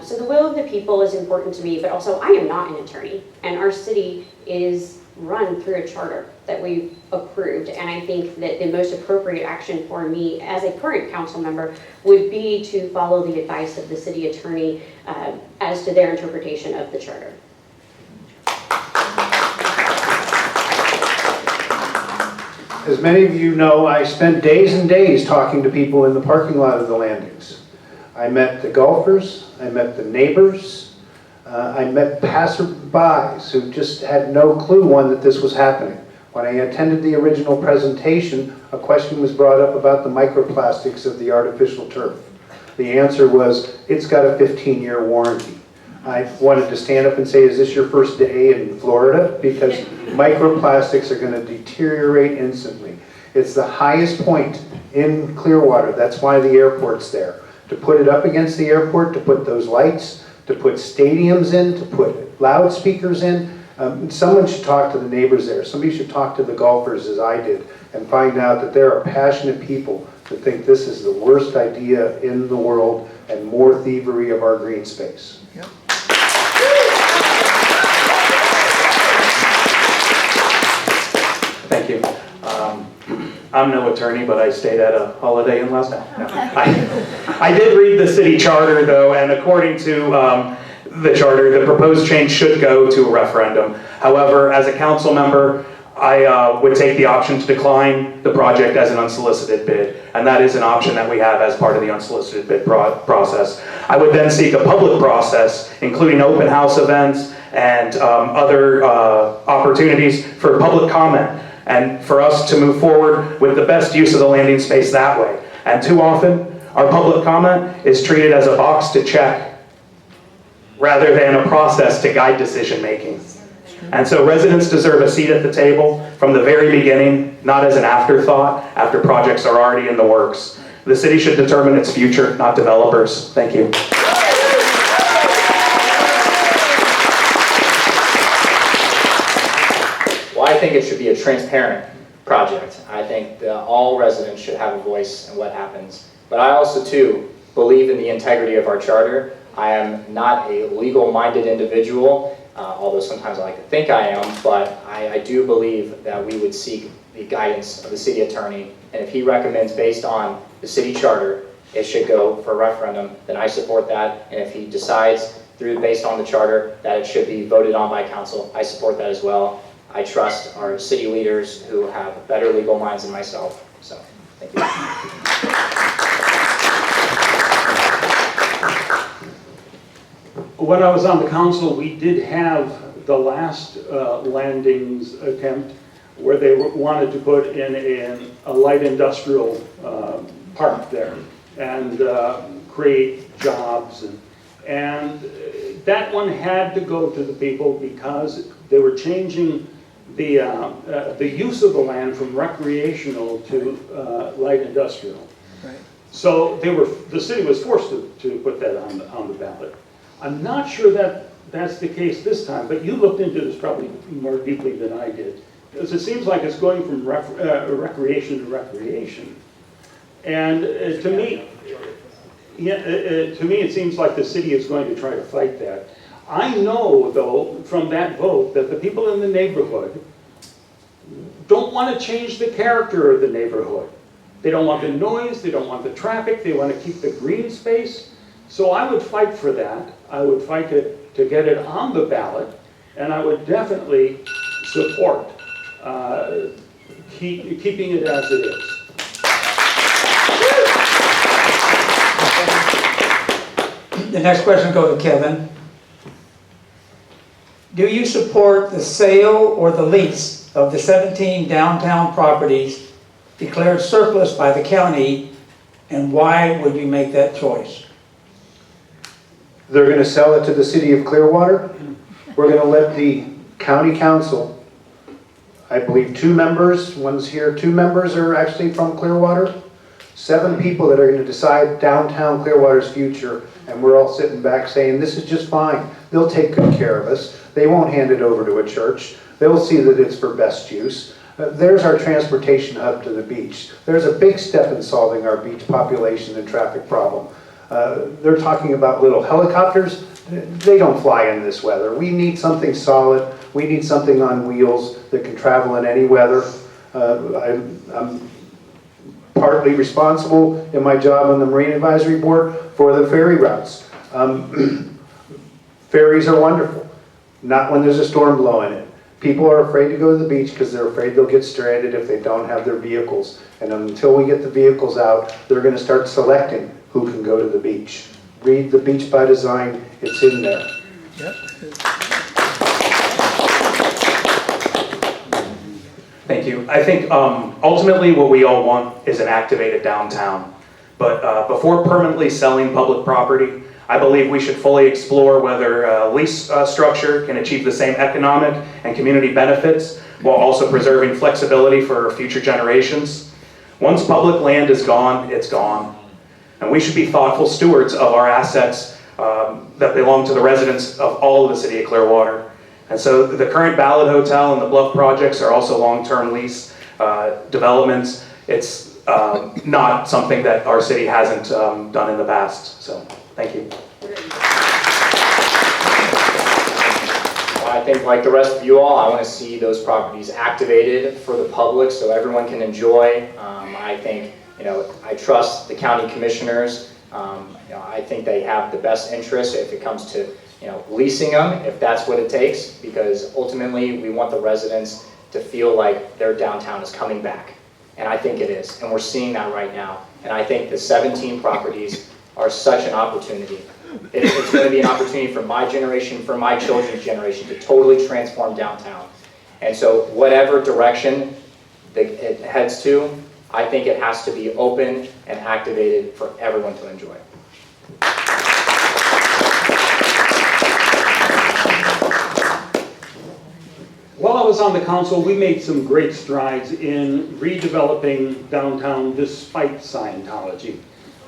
[SPEAKER 3] So the will of the people is important to me, but also I am not an attorney, and our city is run through a charter that we've approved, and I think that the most appropriate action for me as a current council member would be to follow the advice of the city attorney as to their interpretation of the charter.
[SPEAKER 4] As many of you know, I spent days and days talking to people in the parking lot of the landings. I met the golfers, I met the neighbors, I met passerbys who just had no clue, that this was happening. When I attended the original presentation, a question was brought up about the microplastics of the artificial turf. The answer was, it's got a 15-year warranty. I wanted to stand up and say, is this your first day in Florida? Because microplastics are going to deteriorate instantly. It's the highest point in Clearwater. That's why the airport's there. To put it up against the airport, to put those lights, to put stadiums in, to put loudspeakers in. Someone should talk to the neighbors there. Somebody should talk to the golfers, as I did, and find out that there are passionate people that think this is the worst idea in the world and more thievery of our green space. Yep.
[SPEAKER 5] Thank you. I'm no attorney, but I stayed at a Holiday Inn last night. No. I did read the city charter, though, and according to the charter, the proposed change should go to a referendum. However, as a council member, I would take the option to decline the project as an unsolicited bid, and that is an option that we have as part of the unsolicited bid process. I would then seek a public process, including open house events and other opportunities for public comment, and for us to move forward with the best use of the landing space that way. And too often, our public comment is treated as a box to check rather than a process to guide decision making. And so residents deserve a seat at the table from the very beginning, not as an afterthought after projects are already in the works. The city should determine its future, not developers. Thank you.
[SPEAKER 6] Well, I think it should be a transparent project. I think that all residents should have a voice in what happens. But I also, too, believe in the integrity of our charter. I am not a legal-minded individual, although sometimes I like to think I am, but I do believe that we would seek the guidance of the city attorney, and if he recommends based on the city charter, it should go for a referendum, then I support that, and if he decides based on the charter that it should be voted on by council, I support that as well. I trust our city leaders who have better legal minds than myself, so thank you.
[SPEAKER 2] when I was on the council, we did have the last landings attempt where they wanted to put in a light industrial park there and create jobs. And that one had to go to the people because they were changing the use of the land from recreational to light industrial.
[SPEAKER 1] Right.
[SPEAKER 2] So the city was forced to put that on the ballot. I'm not sure that that's the case this time, but you looked into this probably more deeply than I did. Because it seems like it's going from recreation to recreation. And to me, it seems like the city is going to try to fight that. I know, though, from that vote, that the people in the neighborhood don't want to change the character of the neighborhood. They don't want the noise, they don't want the traffic, they want to keep the green space. So I would fight for that. I would fight to get it on the ballot, and I would definitely support keeping it as it is.
[SPEAKER 1] The next question goes to Kevin. Do you support the sale or the lease of the 17 downtown properties declared surplus by the county, and why would you make that choice?
[SPEAKER 4] They're going to sell it to the city of Clearwater. We're going to let the county council, I believe 2 members, one's here, 2 members are actually from Clearwater. 7 people that are going to decide downtown Clearwater's future, and we're all sitting back saying, this is just fine. They'll take good care of us. They won't hand it over to a church. They'll see that it's for best use. There's our transportation hub to the beach. There's a big step in solving our beach population and traffic problem. They're talking about little helicopters. They don't fly in this weather. We need something solid. We need something on wheels that can travel in any weather. I'm partly responsible in my job on the Marine Advisory Board for the ferry routes. Ferries are wonderful, not when there's a storm blowing in. People are afraid to go to the beach because they're afraid they'll get stranded if they don't have their vehicles. And until we get the vehicles out, they're going to start selecting who can go to the beach. Read the Beach by Design, it's in there.
[SPEAKER 1] Yep.
[SPEAKER 5] Thank you. I think ultimately what we all want is an activated downtown. But before permanently selling public property, I believe we should fully explore whether a lease structure can achieve the same economic and community benefits while also preserving flexibility for future generations. Once public land is gone, it's gone. And we should be thoughtful stewards of our assets that belong to the residents of all of the city of Clearwater. And so the current Ballad Hotel and the Bluff projects are also long-term lease developments. It's not something that our city hasn't done in the past. So, thank you.
[SPEAKER 6] Well, I think like the rest of you all, I want to see those properties activated for the public so everyone can enjoy. I think, I trust the county commissioners. I think they have the best interest if it comes to leasing them, if that's what it takes, because ultimately we want the residents to feel like their downtown is coming back. And I think it is, and we're seeing that right now. And I think the 17 properties are such an opportunity. It's going to be an opportunity for my generation, for my children's generation, to totally transform downtown. And so whatever direction that it heads to, I think it has to be open and activated for everyone to enjoy.
[SPEAKER 2] While I was on the council, we made some great strides in redeveloping downtown despite Scientology.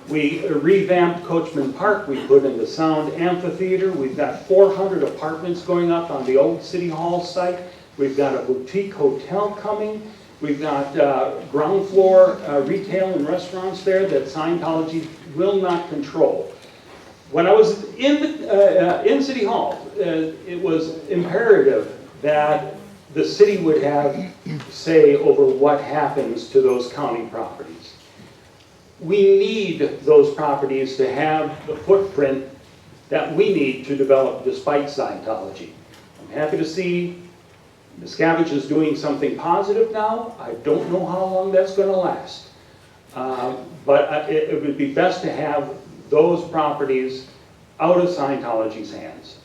[SPEAKER 2] We revamped Coachman Park, we put in the sound amphitheater, we've got 400 apartments going up on the old City Hall site, we've got a boutique hotel coming, we've got ground floor retail and restaurants there that Scientology will not control. When I was in City Hall, it was imperative that the city would have say over what happens to those county properties. We need those properties to have the footprint that we need to develop despite Scientology. I'm happy to see Miscavige is doing something positive now. I don't know how long that's going to last. But it would be best to have those properties out of Scientology's hands.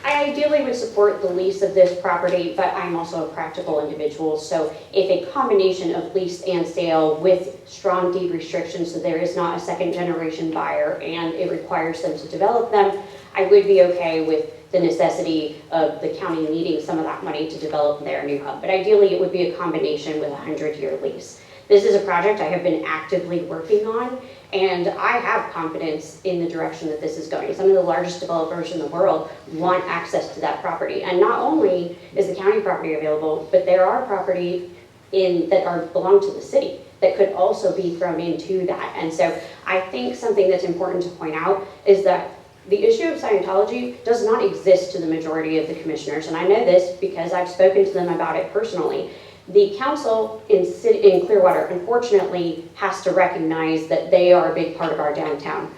[SPEAKER 3] I ideally would support the lease of this property, but I'm also a practical individual. So if a combination of lease and sale with strong deed restrictions, so there is not a second generation buyer and it requires them to develop them, I would be okay with the necessity of the county needing some of that money to develop their new hub. But ideally, it would be a combination with a 100-year lease. This is a project I have been actively working on, and I have confidence in the direction that this is going. Some of the largest developers in the world want access to that property. And not only is the county property available, but there are property that belong to the city that could also be thrown into that. And so I think something that's important to point out is that the issue of Scientology does not exist to the majority of the commissioners, and I know this because I've spoken to them about it personally. The council in Clearwater, unfortunately, has to recognize that they are a big part of our downtown.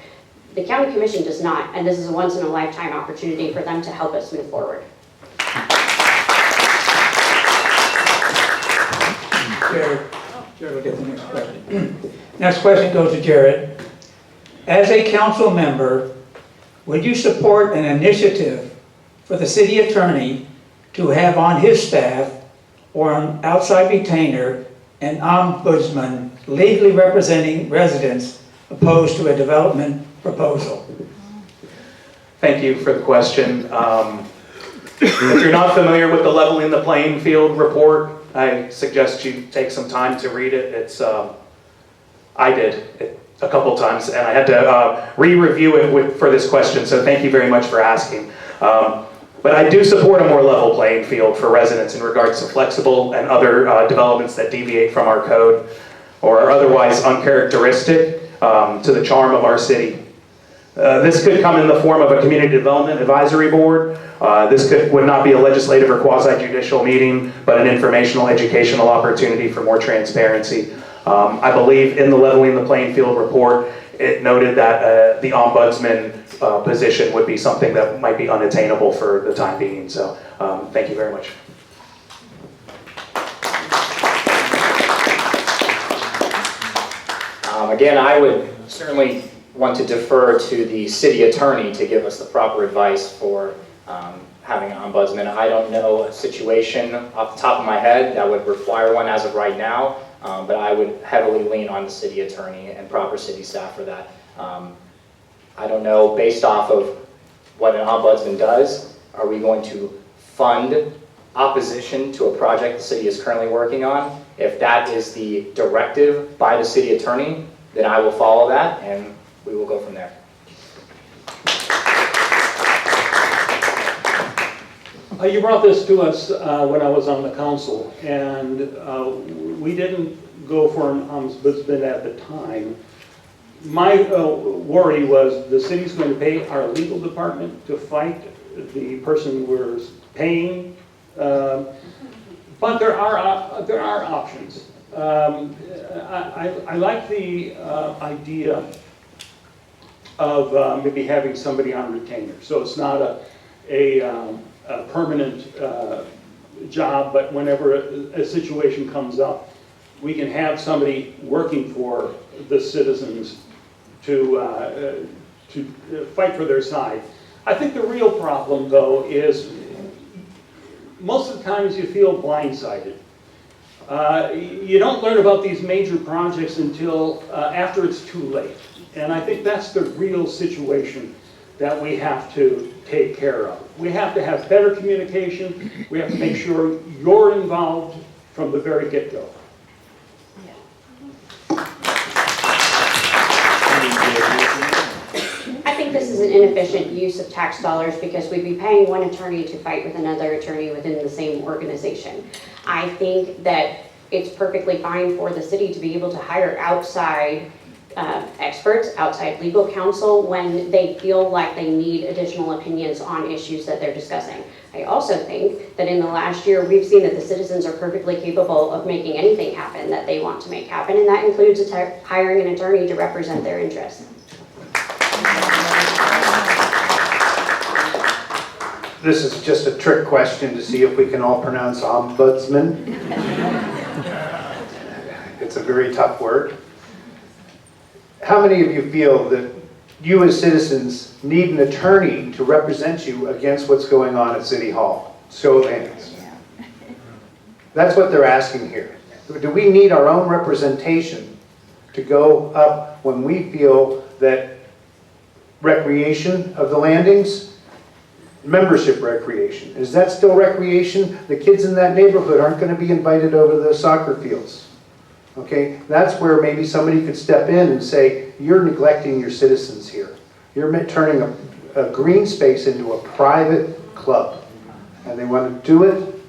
[SPEAKER 3] The county commission does not, and this is a once-in-a-lifetime opportunity for them to help us move forward.
[SPEAKER 1] Jared will get the next question. Next question goes to Jared. As a council member, would you support an initiative for the city attorney to have on his staff or an outside retainer an ombudsman legally representing residents opposed to a development proposal?
[SPEAKER 5] Thank you for the question. If you're not familiar with the Leveling the Playing Field report, I suggest you take some time to read it. I did it a couple times, and I had to re-review it for this question, so thank you very much for asking. But I do support a more level playing field for residents in regards to flexible and other developments that deviate from our code or are otherwise uncharacteristic to the charm of our city. This could come in the form of a community development advisory board. This would not be a legislative or quasi-judicial meeting, but an informational, educational opportunity for more transparency. I believe in the Leveling the Playing Field report, it noted that the ombudsman position would be something that might be unattainable for the time being. So thank you very much.
[SPEAKER 6] Again, I would certainly want to defer to the city attorney to give us the proper advice for having an ombudsman. I don't know a situation off the top of my head that would require one as of right now, but I would heavily lean on the city attorney and proper city staff for that. I don't know, based off of what an ombudsman does, are we going to fund opposition to a project the city is currently working on? If that is the directive by the city attorney, then I will follow that and we will go from there.
[SPEAKER 2] You brought this to us when I was on the council, and we didn't go for an ombudsman at the time. My worry was the city's going to pay our legal department to fight the person we're paying, but there are options. I like the idea of maybe having somebody on retainer, so it's not a permanent job, but whenever a situation comes up, we can have somebody working for the citizens to fight for their side. I think the real problem, though, is most of the times you feel blindsided. You don't learn about these major projects until after it's too late. And I think that's the real situation that we have to take care of. We have to have better communication. We have to make sure you're involved from the very get-go.
[SPEAKER 3] I think this is an inefficient use of tax dollars because we'd be paying one attorney to fight with another attorney within the same organization. I think that it's perfectly fine for the city to be able to hire outside experts, outside legal counsel when they feel like they need additional opinions on issues that they're discussing. I also think that in the last year, we've seen that the citizens are perfectly capable of making anything happen that they want to make happen, and that includes hiring an attorney to represent their interests.
[SPEAKER 4] This is just a trick question to see if we can all pronounce ombudsman. It's a very tough word. how many of you feel that you as citizens need an attorney to represent you against what's going on at City Hall? Show of hands. That's what they're asking here. Do we need our own representation to go up when we feel that recreation of the landings, membership recreation, is that still recreation? The kids in that neighborhood aren't going to be invited over to the soccer fields. Okay, that's where maybe somebody could step in and say, you're neglecting your citizens here. You're turning a green space into a private club. And they want to do it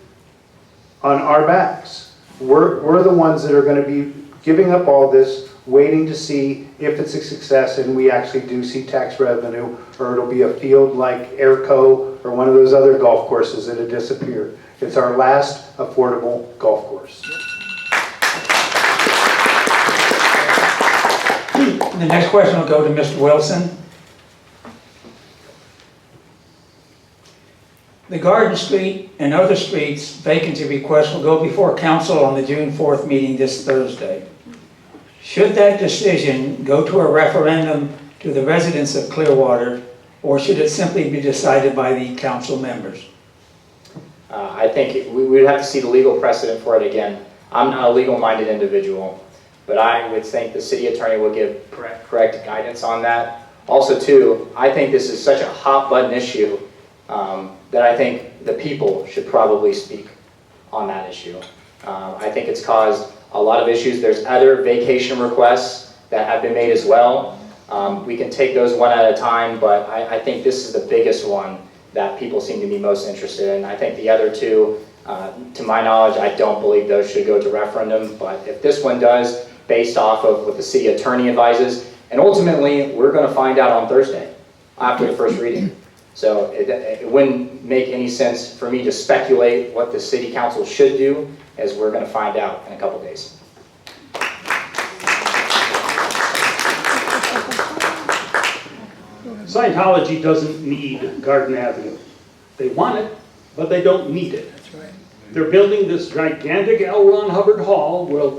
[SPEAKER 4] on our backs. We're the ones that are going to be giving up all this, waiting to see if it's a success and we actually do see tax revenue, or it'll be a field like Airco or one of those other golf courses that have disappeared. It's our last affordable golf course.
[SPEAKER 1] The next question will go to Mr. Wilson. The Garden Street and other streets vacancy request will go before council on the June 4th meeting this Thursday. Should that decision go to a referendum to the residents of Clearwater, or should it simply be decided by the council members?
[SPEAKER 6] I think we would have to see the legal precedent for it again. I'm not a legal-minded individual, but I would think the city attorney will give correct guidance on that. Also, too, I think this is such a hot-button issue that I think the people should probably speak on that issue. I think it's caused a lot of issues. There's other vacation requests that have been made as well. We can take those one at a time, but I think this is the biggest one that people seem to be most interested in. I think the other two, to my knowledge, I don't believe those should go to referendum, but if this one does, based off of what the city attorney advises, and ultimately, we're going to find out on Thursday after the first reading. So it wouldn't make any sense for me to speculate what the city council should do, as we're going to find out in a couple days.
[SPEAKER 2] Scientology doesn't need Garden Avenue. They want it, but they don't need it. They're building this gigantic L. Ron Hubbard Hall where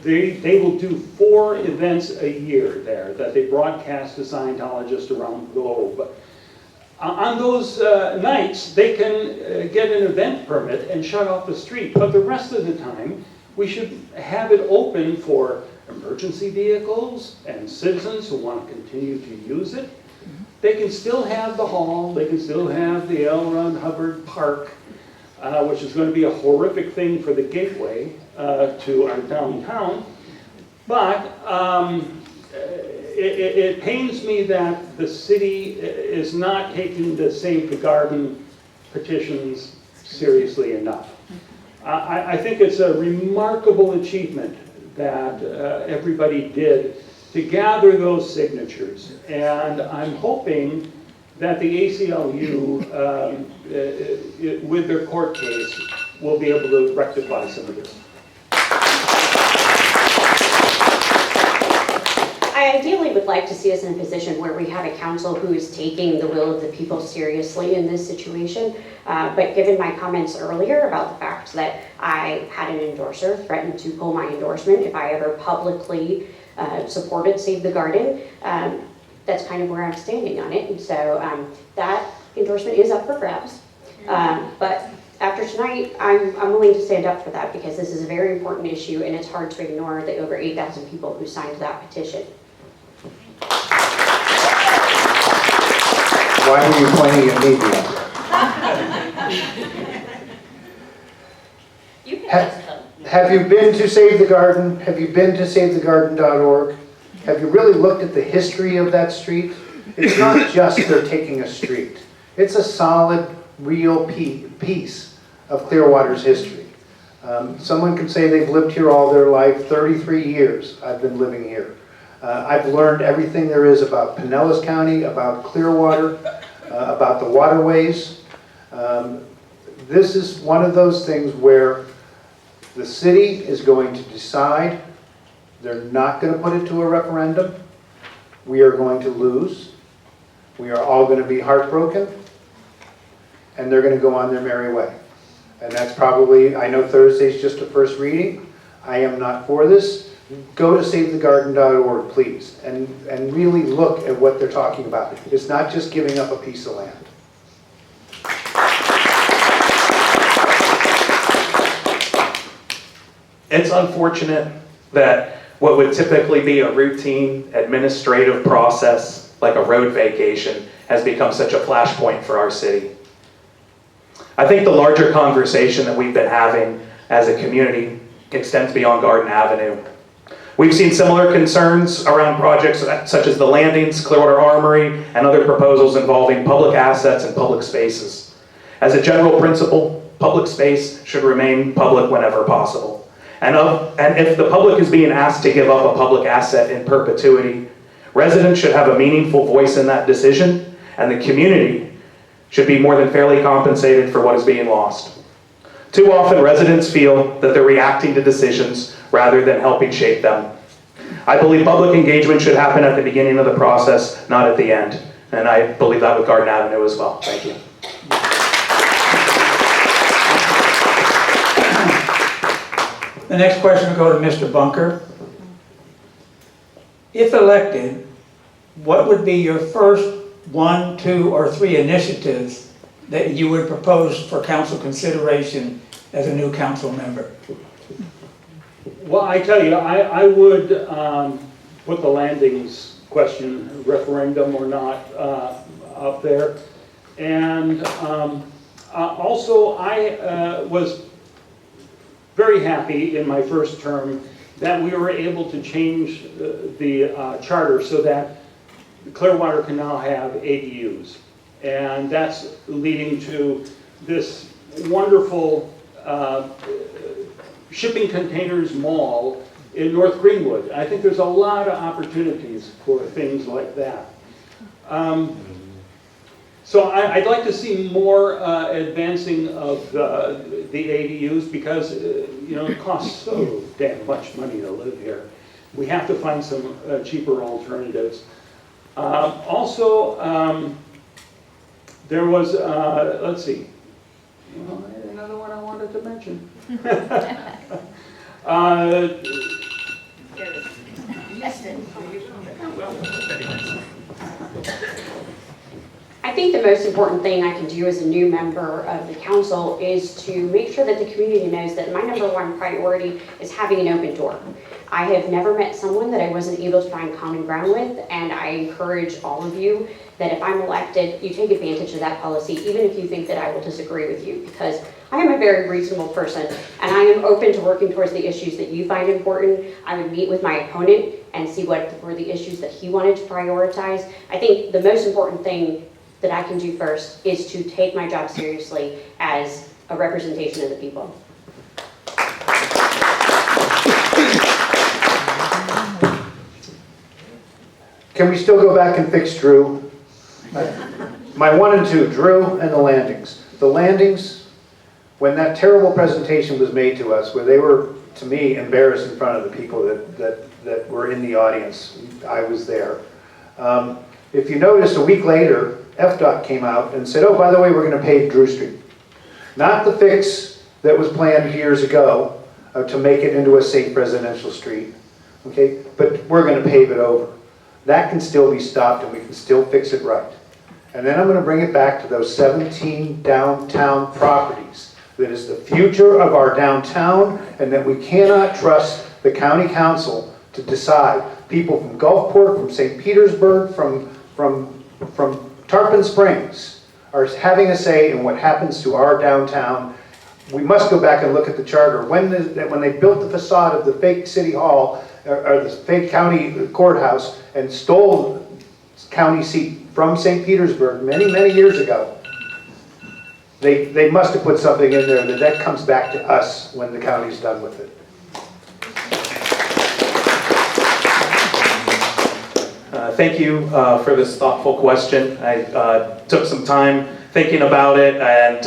[SPEAKER 2] they will do 4 events a year there that they broadcast to Scientologists around the globe. On those nights, they can get an event permit and shut off the street, but the rest of the time, we should have it open for emergency vehicles and citizens who want to continue to use it. They can still have the hall, they can still have the L. Ron Hubbard Park, which is going to be a horrific thing for the gateway to our downtown. But it pains me that the city is not taking the Save the Garden petitions seriously enough. I think it's a remarkable achievement that everybody did to gather those signatures. And I'm hoping that the ACLU, with their court case, will be able to rectify some of this.
[SPEAKER 3] I ideally would like to see us in a position where we have a council who is taking the will of the people seriously in this situation. But given my comments earlier about the fact that I had an endorser threaten to pull my endorsement if I ever publicly supported Save the Garden, that's kind of where I'm standing on it. And so that endorsement is up for grabs. But after tonight, I'm willing to stand up for that because this is a very important issue and it's hard to ignore the over 8,000 people who signed that petition.
[SPEAKER 4] Why were you pointing at me, Deanna? Have you been to Save the Garden? Have you been to SaveTheGarden.org? Have you really looked at the history of that street? It's not just they're taking a street. It's a solid, real piece of Clearwater's history. Someone can say they've lived here all their life. 33 years I've been living here. I've learned everything there is about Pinellas County, about Clearwater, about the waterways. This is one of those things where the city is going to decide. They're not going to put it to a referendum. We are going to lose. We are all going to be heartbroken. And they're going to go on their merry way. And that's probably, I know Thursday's just a first reading. I am not for this. go to savethegarden.org, please, and really look at what they're talking about. It's not just giving up a piece of land.
[SPEAKER 5] It's unfortunate that what would typically be a routine administrative process, like a road vacation, has become such a flashpoint for our city. I think the larger conversation that we've been having as a community extends beyond Garden Avenue. We've seen similar concerns around projects such as the landings, Clearwater Armory, and other proposals involving public assets and public spaces. As a general principle, public space should remain public whenever possible. And if the public is being asked to give up a public asset in perpetuity, residents should have a meaningful voice in that decision, and the community should be more than fairly compensated for what is being lost. Too often, residents feel that they're reacting to decisions rather than helping shape them. I believe public engagement should happen at the beginning of the process, not at the end. And I believe that with Garden Avenue as well. Thank you.
[SPEAKER 1] The next question will go to Mr. Bunker. If elected, what would be your first 1, 2, or 3 initiatives that you would propose for council consideration as a new council member?
[SPEAKER 2] Well, I tell you, I would put the landings question, referendum or not, up there. And also, I was very happy in my first term that we were able to change the charter so that Clearwater can now have ADUs. And that's leading to this wonderful shipping containers mall in North Greenwood. I think there's a lot of opportunities for things like that. So I'd like to see more advancing of the ADUs because you know, it costs so damn much money to live here. We have to find some cheaper alternatives. Also, there was, let's see, another one I wanted to mention.
[SPEAKER 3] I think the most important thing I can do as a new member of the council is to make sure that the community knows that my #1 priority is having an open door. I have never met someone that I wasn't able to find common ground with, and I encourage all of you that if I'm elected, you take advantage of that policy, even if you think that I will disagree with you, because I am a very reasonable person, and I am open to working towards the issues that you find important. I would meet with my opponent and see what were the issues that he wanted to prioritize. I think the most important thing that I can do first is to take my job seriously as a representation of the people.
[SPEAKER 4] Can we still go back and fix Drew? My 1 and 2, Drew and the landings. The landings, when that terrible presentation was made to us, where they were, to me, embarrassed in front of the people that were in the audience, I was there. If you notice, a week later, FDOT came out and said, oh, by the way, we're going to pave Drew Street. Not the fix that was planned years ago to make it into a safe residential street, okay? But we're going to pave it over. That can still be stopped and we can still fix it right. And then I'm going to bring it back to those 17 downtown properties. That is the future of our downtown, and that we cannot trust the county council to decide. People from Gulfport, from St. Petersburg, from Tarpon Springs are having a say in what happens to our downtown. We must go back and look at the charter. When they built the facade of the fake city hall, or the fake county courthouse, and stole county seat from St. Petersburg many, many years ago, they must have put something in there that comes back to us when the county's done with it.
[SPEAKER 5] Thank you for this thoughtful question. I took some time thinking about it, and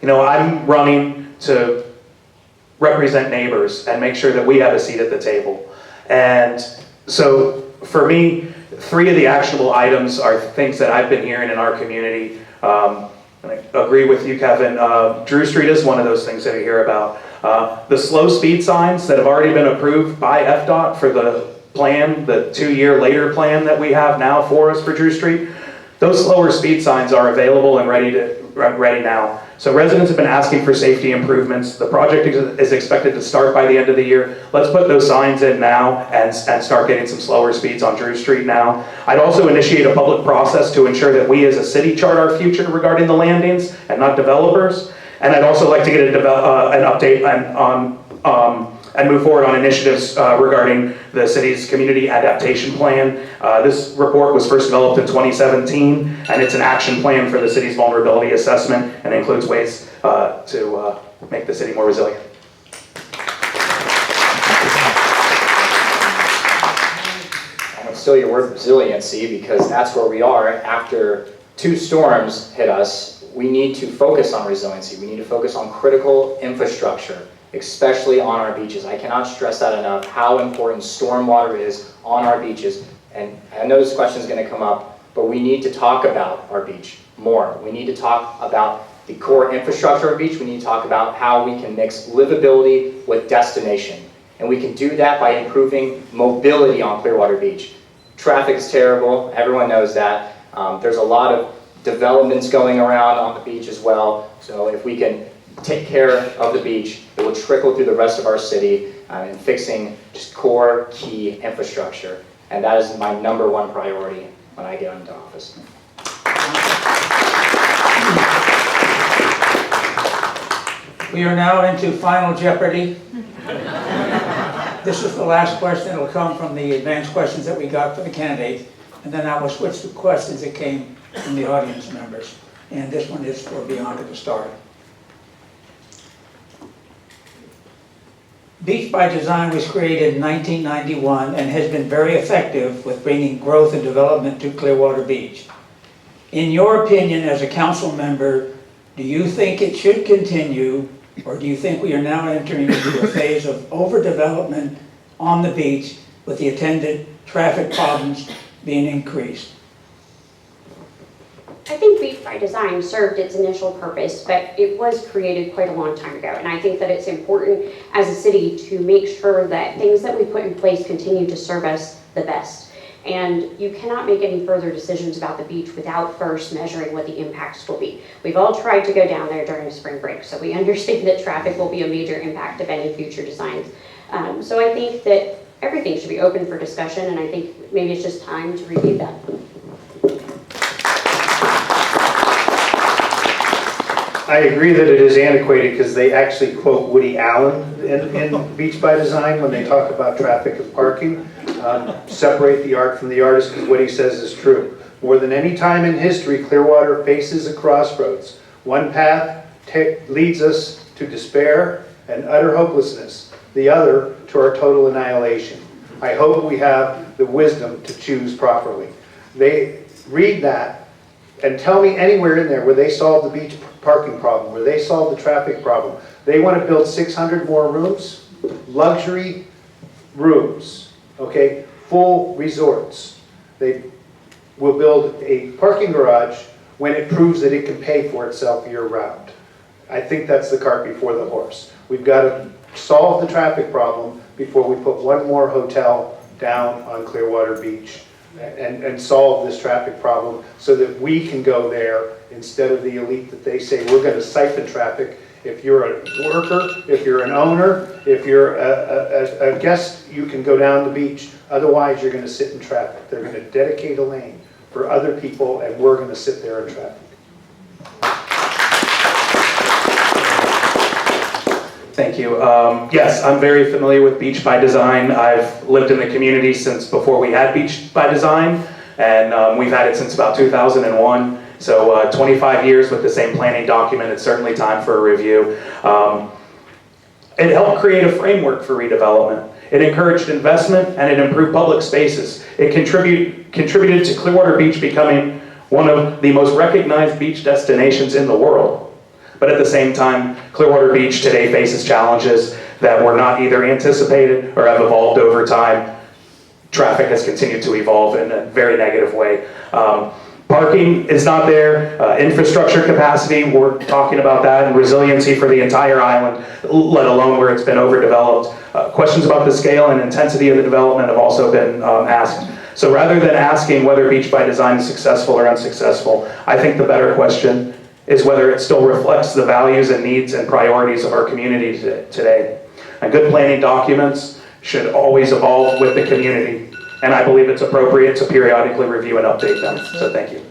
[SPEAKER 5] you know, I'm running to represent neighbors and make sure that we have a seat at the table. And so for me, 3 of the actionable items are things that I've been hearing in our community. And I agree with you, Kevin. Drew Street is one of those things that I hear about. The slow speed signs that have already been approved by FDOT for the plan, the 2-year later plan that we have now for us for Drew Street, those slower speed signs are available and ready now. So residents have been asking for safety improvements. The project is expected to start by the end of the year. Let's put those signs in now and start getting some slower speeds on Drew Street now. I'd also initiate a public process to ensure that we as a city chart our future regarding the landings and not developers. And I'd also like to get an update on and move forward on initiatives regarding the city's community adaptation plan. This report was first developed in 2017, and it's an action plan for the city's vulnerability assessment and includes ways to make the city more resilient.
[SPEAKER 6] I'm going to steal your word resiliency, because that's where we are after 2 storms hit us. We need to focus on resiliency. We need to focus on critical infrastructure, especially on our beaches. I cannot stress that enough, how important stormwater is on our beaches. And I know this question is going to come up, but we need to talk about our beach more. We need to talk about the core infrastructure of our beach. We need to talk about how we can mix livability with destination. And we can do that by improving mobility on Clearwater Beach. Traffic is terrible, everyone knows that. There's a lot of developments going around on the beach as well. So if we can take care of the beach, it will trickle through the rest of our city in fixing just core key infrastructure. And that is my #1 priority when I get into office.
[SPEAKER 1] We are now into Final Jeopardy. This is the last question. It'll come from the advanced questions that we got for the candidates, and then I will switch to questions that came from the audience members. And this one is for Bianca to start. Beach by Design was created in 1991 and has been very effective with bringing growth and development to Clearwater Beach. In your opinion, as a council member, do you think it should continue, or do you think we are now entering into a phase of overdevelopment on the beach with the attendant traffic problems being increased?
[SPEAKER 3] I think Beach by Design served its initial purpose, but it was created quite a long time ago. And I think that it's important as a city to make sure that things that we put in place continue to serve us the best. And you cannot make any further decisions about the beach without first measuring what the impacts will be. We've all tried to go down there during spring break, so we understand that traffic will be a major impact of any future designs. So I think that everything should be open for discussion, and I think maybe it's just time to review that.
[SPEAKER 4] I agree that it is antiquated because they actually quote Woody Allen in Beach by Design when they talk about traffic and parking. Separate the art from the artist, because what he says is true. More than any time in history, Clearwater faces a crossroads. One path leads us to despair and utter hopelessness. The other to our total annihilation. I hope we have the wisdom to choose properly. They read that and tell me anywhere in there where they solved the beach parking problem, where they solved the traffic problem. They want to build 600 more rooms, luxury rooms, okay, full resorts. They will build a parking garage when it proves that it can pay for itself year-round. I think that's the cart before the horse. We've got to solve the traffic problem before we put one more hotel down on Clearwater Beach and solve this traffic problem so that we can go there instead of the elite that they say we're going to siphon traffic. If you're a worker, if you're an owner, if you're a guest, you can go down the beach. Otherwise, you're going to sit in traffic. They're going to dedicate a lane for other people, and we're going to sit there in traffic.
[SPEAKER 5] Thank you. Yes, I'm very familiar with Beach by Design. I've lived in the community since before we had Beach by Design, and we've had it since about 2001. So 25 years with the same planning document. It's certainly time for a review. It helped create a framework for redevelopment. It encouraged investment and it improved public spaces. It contributed to Clearwater Beach becoming one of the most recognized beach destinations in the world. But at the same time, Clearwater Beach today faces challenges that were not either anticipated or have evolved over time. Traffic has continued to evolve in a very negative way. Parking is not there, infrastructure capacity, we're talking about that, and resiliency for the entire island, let alone where it's been overdeveloped. Questions about the scale and intensity of the development have also been asked. So rather than asking whether Beach by Design is successful or unsuccessful, I think the better question is whether it still reflects the values and needs and priorities of our community today. And good planning documents should always evolve with the community, and I believe it's appropriate to periodically review and update them. So thank you.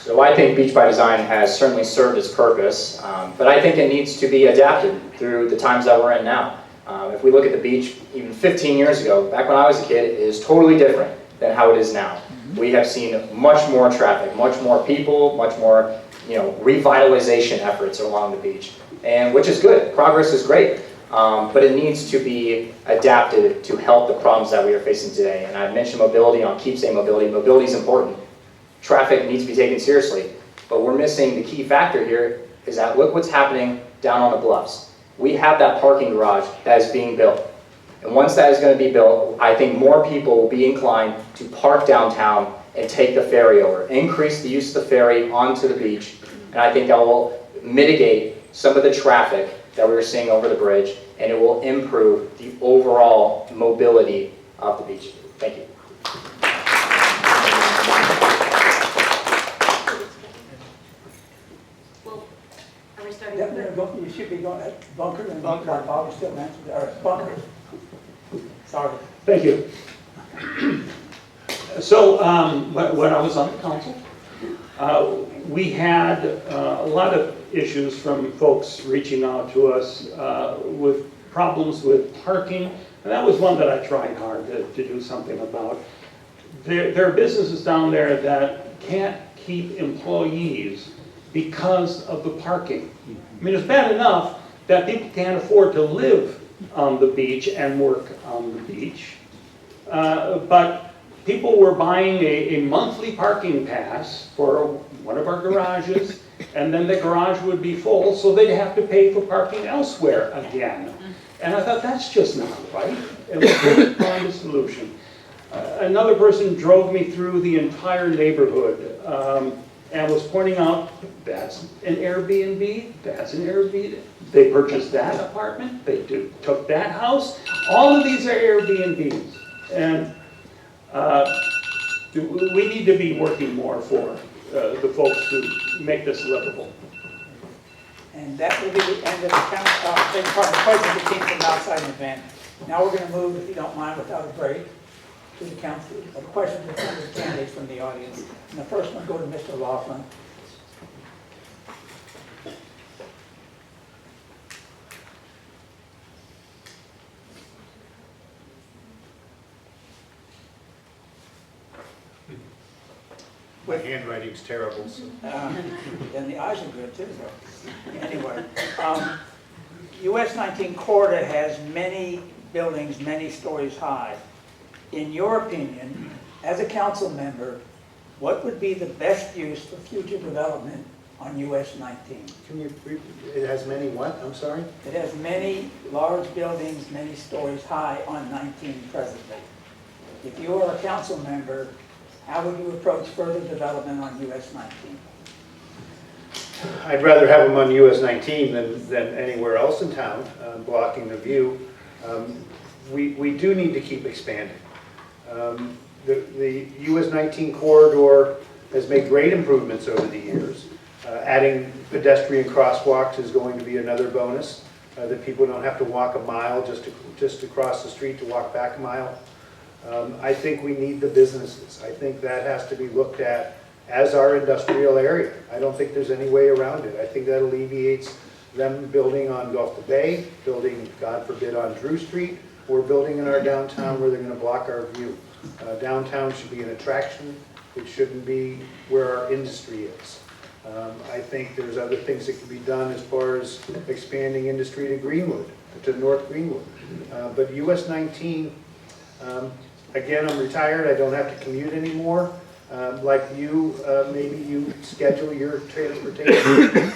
[SPEAKER 6] So I think Beach by Design has certainly served its purpose, but I think it needs to be adapted through the times that we're in now. If we look at the beach even 15 years ago, back when I was a kid, it is totally different than how it is now. We have seen much more traffic, much more people, much more revitalization efforts along the beach, and which is good. Progress is great, but it needs to be adapted to help the problems that we are facing today. And I've mentioned mobility, I'll keep saying mobility. Mobility is important. Traffic needs to be taken seriously, but we're missing the key factor here is that look what's happening down on the bluffs. We have that parking garage that is being built. And once that is going to be built, I think more people will be inclined to park downtown and take the ferry over, increase the use of the ferry onto the beach, and I think that will mitigate some of the traffic that we're seeing over the bridge, and it will improve the overall mobility of the beach. Thank you.
[SPEAKER 3] Are we starting?
[SPEAKER 1] You should be going at Bunker and Bob still answered, or Bunker. Sorry.
[SPEAKER 2] Thank you. So when I was on the council, we had a lot of issues from folks reaching out to us with problems with parking, and that was one that I tried hard to do something about. There are businesses down there that can't keep employees because of the parking. I mean, it's bad enough that people can't afford to live on the beach and work on the beach, but people were buying a monthly parking pass for one of our garages, and then the garage would be full, so they'd have to pay for parking elsewhere again. And I thought, that's just not right. And we couldn't find a solution. Another person drove me through the entire neighborhood and was pointing out, that's an Airbnb, that's an Airbnb. They purchased that apartment, they took that house. All of these are Airbnbs. And we need to be working more for the folks who make this livable.
[SPEAKER 1] And that will be the end of the second part of the questions that came from outside the event. Now we're going to move, if you don't mind, without a break, to the council, a question to the candidates from the audience. And the first one go to Mr. Laughlin.
[SPEAKER 4] My handwriting's terrible, so.
[SPEAKER 1] Then the eyes are good too, so. Anyway, US 19 corridor has many buildings, many stories high. In your opinion, as a council member, what would be the best use for future development on US 19?
[SPEAKER 4] Can you, it has many what? I'm sorry?
[SPEAKER 1] It has many large buildings, many stories high on 19 presently. If you are a council member, how would you approach further development on US 19?
[SPEAKER 4] I'd rather have them on US 19 than anywhere else in town, blocking the view. We do need to keep expanding. The US 19 corridor has made great improvements over the years. Adding pedestrian crosswalks is going to be another bonus, that people don't have to walk a mile just to cross the street to walk back a mile. I think we need the businesses. I think that has to be looked at as our industrial area. I don't think there's any way around it. I think that alleviates them building on Gulf to Bay, building, God forbid, on Drew Street, or building in our downtown where they're going to block our view. Downtown should be an attraction. It shouldn't be where our industry is. I think there's other things that can be done as far as expanding industry to Greenwood, to North Greenwood. But US 19, again, I'm retired. I don't have to commute anymore. Like you, maybe you schedule your transportation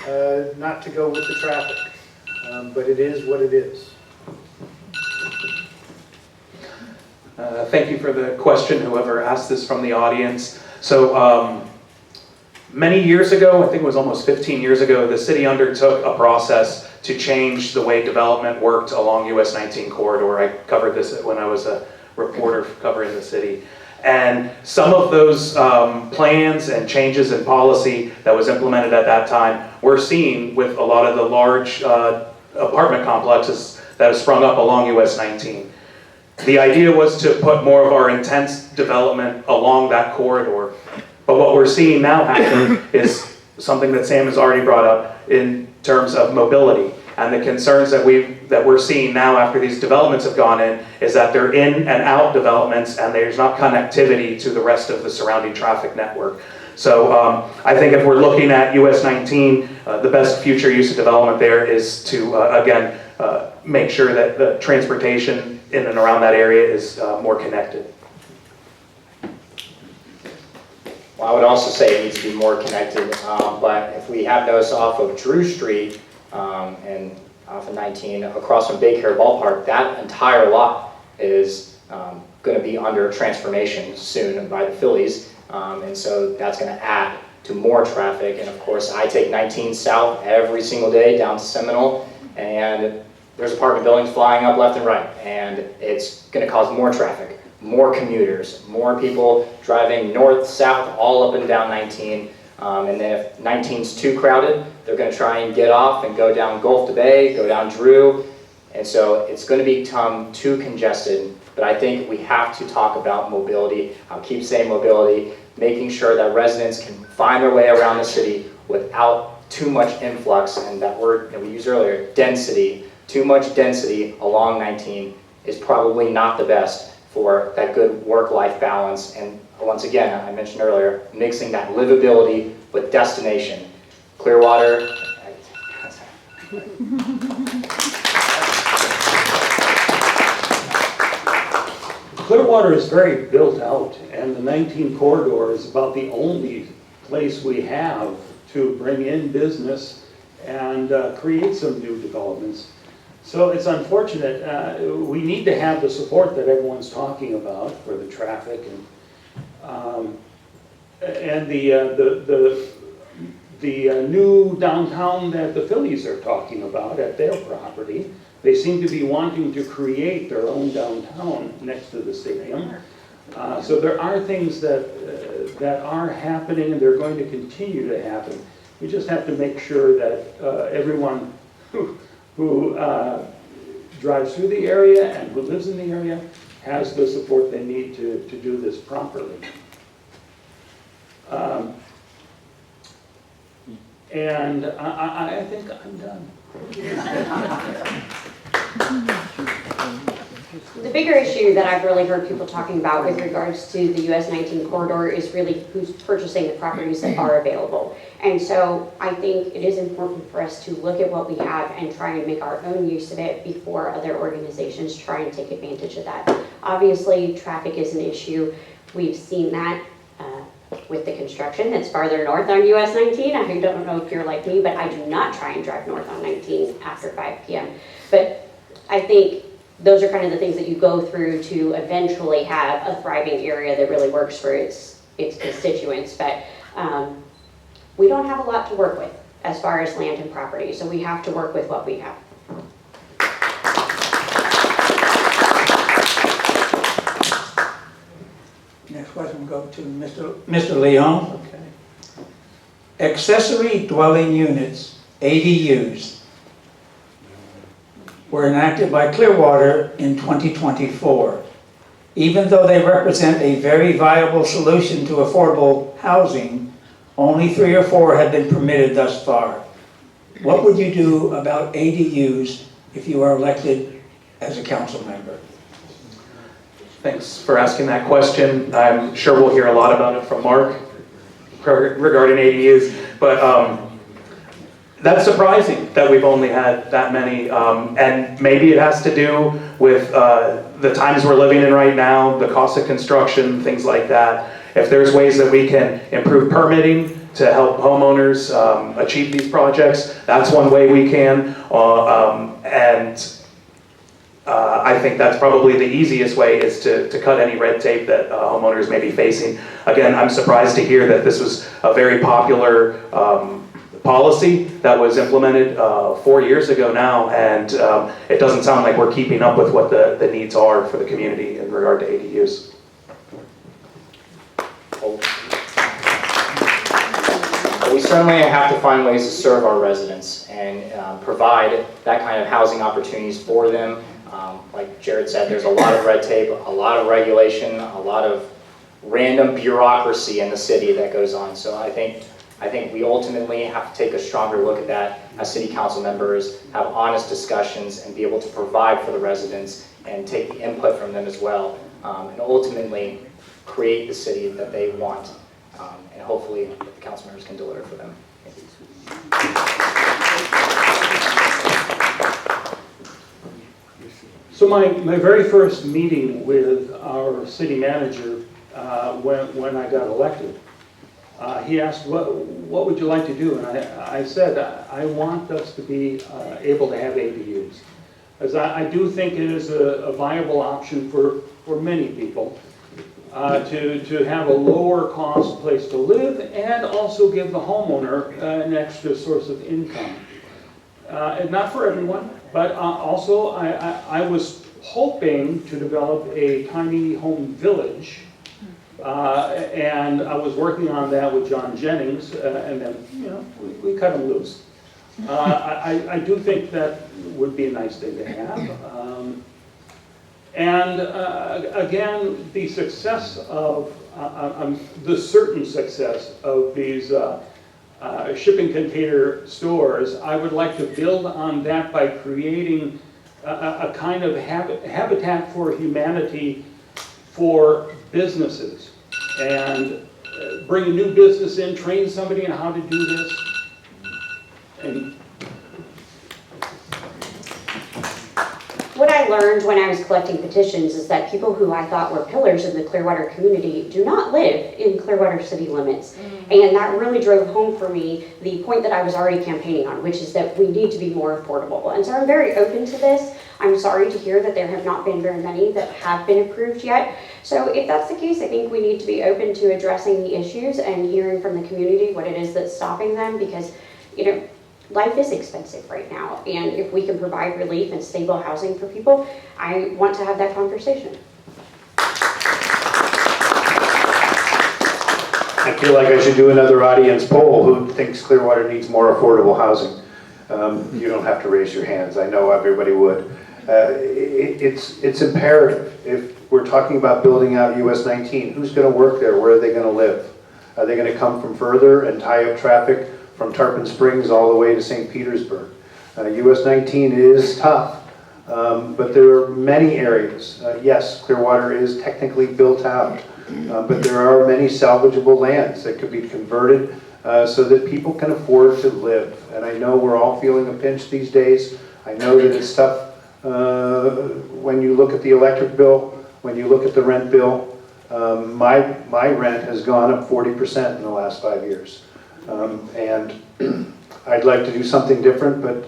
[SPEAKER 4] not to go with the traffic. But it is what it is.
[SPEAKER 5] Thank you for the question, whoever asked this from the audience. So many years ago, I think it was almost 15 years ago, the city undertook a process to change the way development worked along US 19 corridor. I covered this when I was a reporter covering the city. And some of those plans and changes in policy that was implemented at that time we're seeing with a lot of the large apartment complexes that have sprung up along US 19. The idea was to put more of our intense development along that corridor. But what we're seeing now happen is something that Sam has already brought up in terms of mobility. And the concerns that we're seeing now after these developments have gone in is that they're in and out developments and there's not connectivity to the rest of the surrounding traffic network. So I think if we're looking at US 19, the best future use of development there is to, again, make sure that the transportation in and around that area is more connected.
[SPEAKER 6] Well, I would also say it needs to be more connected, but if we have those off of Drew Street and off of 19 across from Big Hair Ballpark, that entire lot is going to be under transformation soon by the Phillies, and so that's going to add to more traffic. And of course, I take 19 south every single day down to Seminole, and there's apartment buildings flying up left and right, and it's going to cause more traffic, more commuters, more people driving north, south, all up and down 19. And then if 19's too crowded, they're going to try and get off and go down Gulf to Bay, go down Drew. And so it's going to become too congested. But I think we have to talk about mobility. I'll keep saying mobility, making sure that residents can find their way around the city without too much influx. And that word that we used earlier, density. Too much density along 19 is probably not the best for that good work-life balance. And once again, I mentioned earlier, mixing that livability with destination. Clearwater.
[SPEAKER 2] Clearwater is very built out, and the 19 corridor is about the only place we have to bring in business and create some new developments. So it's unfortunate. We need to have the support that everyone's talking about for the traffic and the new downtown that the Phillies are talking about at their property. They seem to be wanting to create their own downtown next to the stadium. So there are things that are happening, and they're going to continue to happen. We just have to make sure that everyone who drives through the area and who lives in the area has the support they need to do this properly. And I think I'm done.
[SPEAKER 3] The bigger issue that I've really heard people talking about with regards to the US 19 corridor is really who's purchasing the properties that are available. And so I think it is important for us to look at what we have and try and make our own use of it before other organizations try and take advantage of that. Obviously, traffic is an issue. We've seen that with the construction that's farther north on US 19. I don't know if you're like me, but I do not try and drive north on 19 after 5 p.m. But I think those are kind of the things that you go through to eventually have a thriving area that really works for its constituents. But we don't have a lot to work with as far as land and property, so we have to work with what we have.
[SPEAKER 1] Next question will go to Mr. Leon. Okay. Accessory dwelling units, ADUs, were enacted by Clearwater in 2024. Even though they represent a very viable solution to affordable housing, only 3 or 4 have been permitted thus far. What would you do about ADUs if you are elected as a council member?
[SPEAKER 5] Thanks for asking that question. I'm sure we'll hear a lot about it from Mark regarding ADUs, but that's surprising that we've only had that many, and maybe it has to do with the times we're living in right now, the cost of construction, things like that. If there's ways that we can improve permitting to help homeowners achieve these projects, that's one way we can. And I think that's probably the easiest way, is to cut any red tape that homeowners may be facing. Again, I'm surprised to hear that this was a very popular policy that was implemented 4 years ago now, and it doesn't sound like we're keeping up with what the needs are for the community in regard to ADUs.
[SPEAKER 6] We certainly have to find ways to serve our residents and provide that kind of housing opportunities for them. Like Jared said, there's a lot of red tape, a lot of regulation, a lot of random bureaucracy in the city that goes on. So I think we ultimately have to take a stronger look at that as city council members, have honest discussions, and be able to provide for the residents and take the input from them as well, and ultimately create the city that they want. And hopefully the council members can deliver for them. Thank you.
[SPEAKER 2] So my very first meeting with our city manager when I got elected, he asked, what would you like to do? And I said, I want us to be able to have ADUs. As I do think it is a viable option for many people to have a lower cost place to live and also give the homeowner an extra source of income. And not for everyone, but also I was hoping to develop a tiny home village, and I was working on that with John Jennings, and then we cut him loose. I do think that would be a nice thing to have. And again, the success of, the certain success of these shipping container stores, I would like to build on that by creating a kind of habitat for humanity for businesses, and bring a new business in, train somebody on how to do this. And
[SPEAKER 3] what I learned when I was collecting petitions is that people who I thought were pillars in the Clearwater community do not live in Clearwater city limits. And that really drove home for me the point that I was already campaigning on, which is that we need to be more affordable. And so I'm very open to this. I'm sorry to hear that there have not been very many that have been approved yet. So if that's the case, I think we need to be open to addressing the issues and hearing from the community what it is that's stopping them, because, life is expensive right now, and if we can provide relief and stable housing for people, I want to have that conversation.
[SPEAKER 4] I feel like I should do another audience poll. Who thinks Clearwater needs more affordable housing? You don't have to raise your hands. I know everybody would. It's imperative. If we're talking about building out US 19, who's going to work there? Where are they going to live? Are they going to come from further and tie up traffic from Tarpon Springs all the way to St. Petersburg? US 19 is tough, but there are many areas. Yes, Clearwater is technically built out, but there are many salvageable lands that could be converted so that people can afford to live. And I know we're all feeling a pinch these days. I know that it's tough when you look at the electric bill, when you look at the rent bill. My rent has gone up 40% in the last 5 years. And I'd like to do something different, but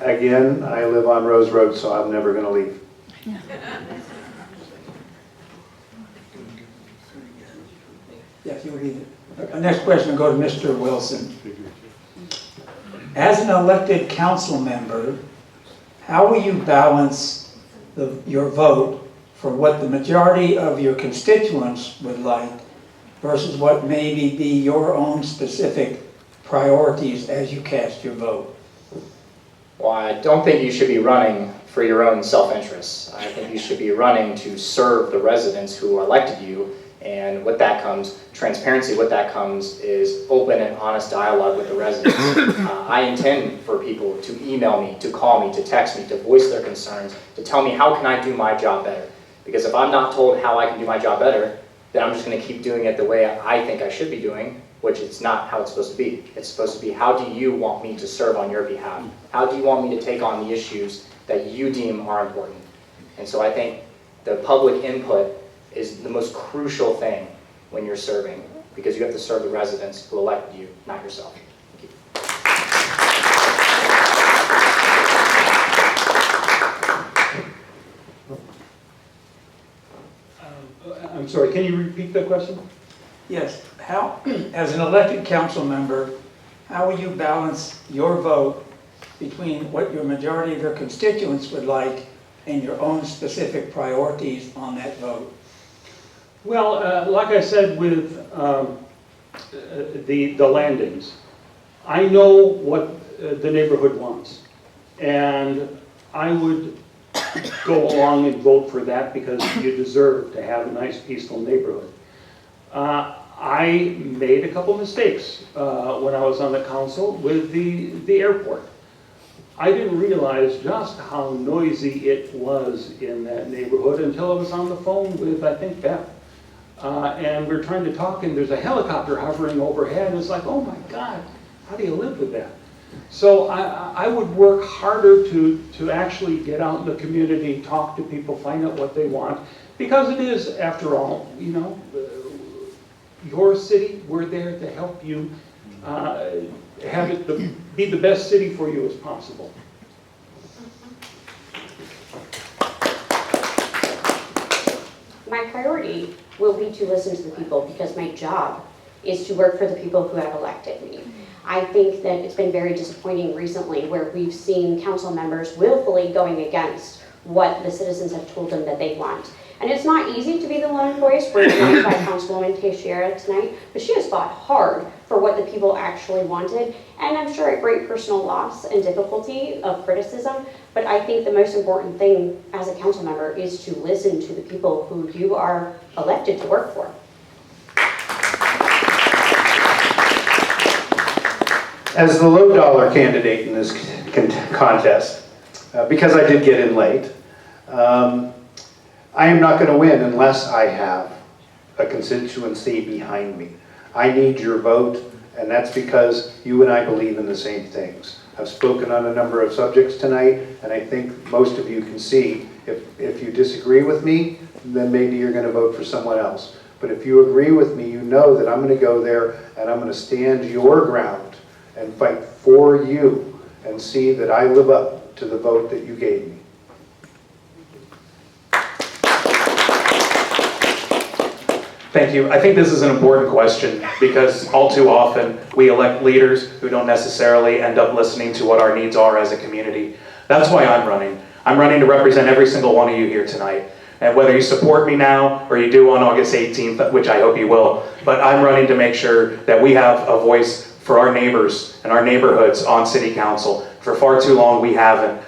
[SPEAKER 4] again, I live on Rose Road, so I'm never going to leave.
[SPEAKER 1] Yes, you read it. Next question will go to Mr. Wilson. As an elected council member, how will you balance your vote for what the majority of your constituents would like versus what maybe be your own specific priorities as you cast your vote?
[SPEAKER 6] Well, I don't think you should be running for your own self-interest. I think you should be running to serve the residents who elected you, and with that comes transparency. With that comes is open and honest dialogue with the residents. I intend for people to email me, to call me, to text me, to voice their concerns, to tell me how can I do my job better. Because if I'm not told how I can do my job better, then I'm just going to keep doing it the way I think I should be doing, which it's not how it's supposed to be. It's supposed to be, how do you want me to serve on your behalf? How do you want me to take on the issues that you deem are important? And so I think the public input is the most crucial thing when you're serving, because you have to serve the residents who elected you, not yourself. Thank you.
[SPEAKER 2] sorry, can you repeat that question?
[SPEAKER 1] Yes, how, as an elected council member, how will you balance your vote between what your majority of your constituents would like and your own specific priorities on that vote?
[SPEAKER 2] Well, like I said with the landings, I know what the neighborhood wants. And I would go along and vote for that because you deserve to have a nice, peaceful neighborhood. I made a couple mistakes when I was on the council with the airport. I didn't realize just how noisy it was in that neighborhood until I was on the phone with, I think, Beth. And we're trying to talk, and there's a helicopter hovering overhead, and it's like, oh my God, how do you live with that? So I would work harder to actually get out in the community, talk to people, find out what they want, because it is, after all, you know, your city. We're there to help you have it be the best city for you as possible.
[SPEAKER 3] My priority will be to listen to the people because my job is to work for the people who have elected me. I think that it's been very disappointing recently where we've seen council members willfully going against what the citizens have told them that they want. And it's not easy to be the lone voice. We're joined by Councilwoman Teixeira tonight, but she has fought hard for what the people actually wanted. And I'm sure at great personal loss and difficulty of criticism, but I think the most important thing as a council member is to listen to the people who you are elected to work for.
[SPEAKER 4] As the low-dollar candidate in this contest, because I did get in late, I am not going to win unless I have a constituency behind me. I need your vote, and that's because you and I believe in the same things. I've spoken on a number of subjects tonight, and I think most of you can see if you disagree with me, then maybe you're going to vote for someone else. But if you agree with me, you know that I'm going to go there and I'm going to stand your ground and fight for you and see that I live up to the vote that you gave me.
[SPEAKER 5] Thank you. I think this is an important question because all too often we elect leaders who don't necessarily end up listening to what our needs are as a community. That's why I'm running. I'm running to represent every single one of you here tonight. And whether you support me now or you do on August 18th, which I hope you will, but I'm running to make sure that we have a voice for our neighbors and our neighborhoods on city council. For far too long we haven't.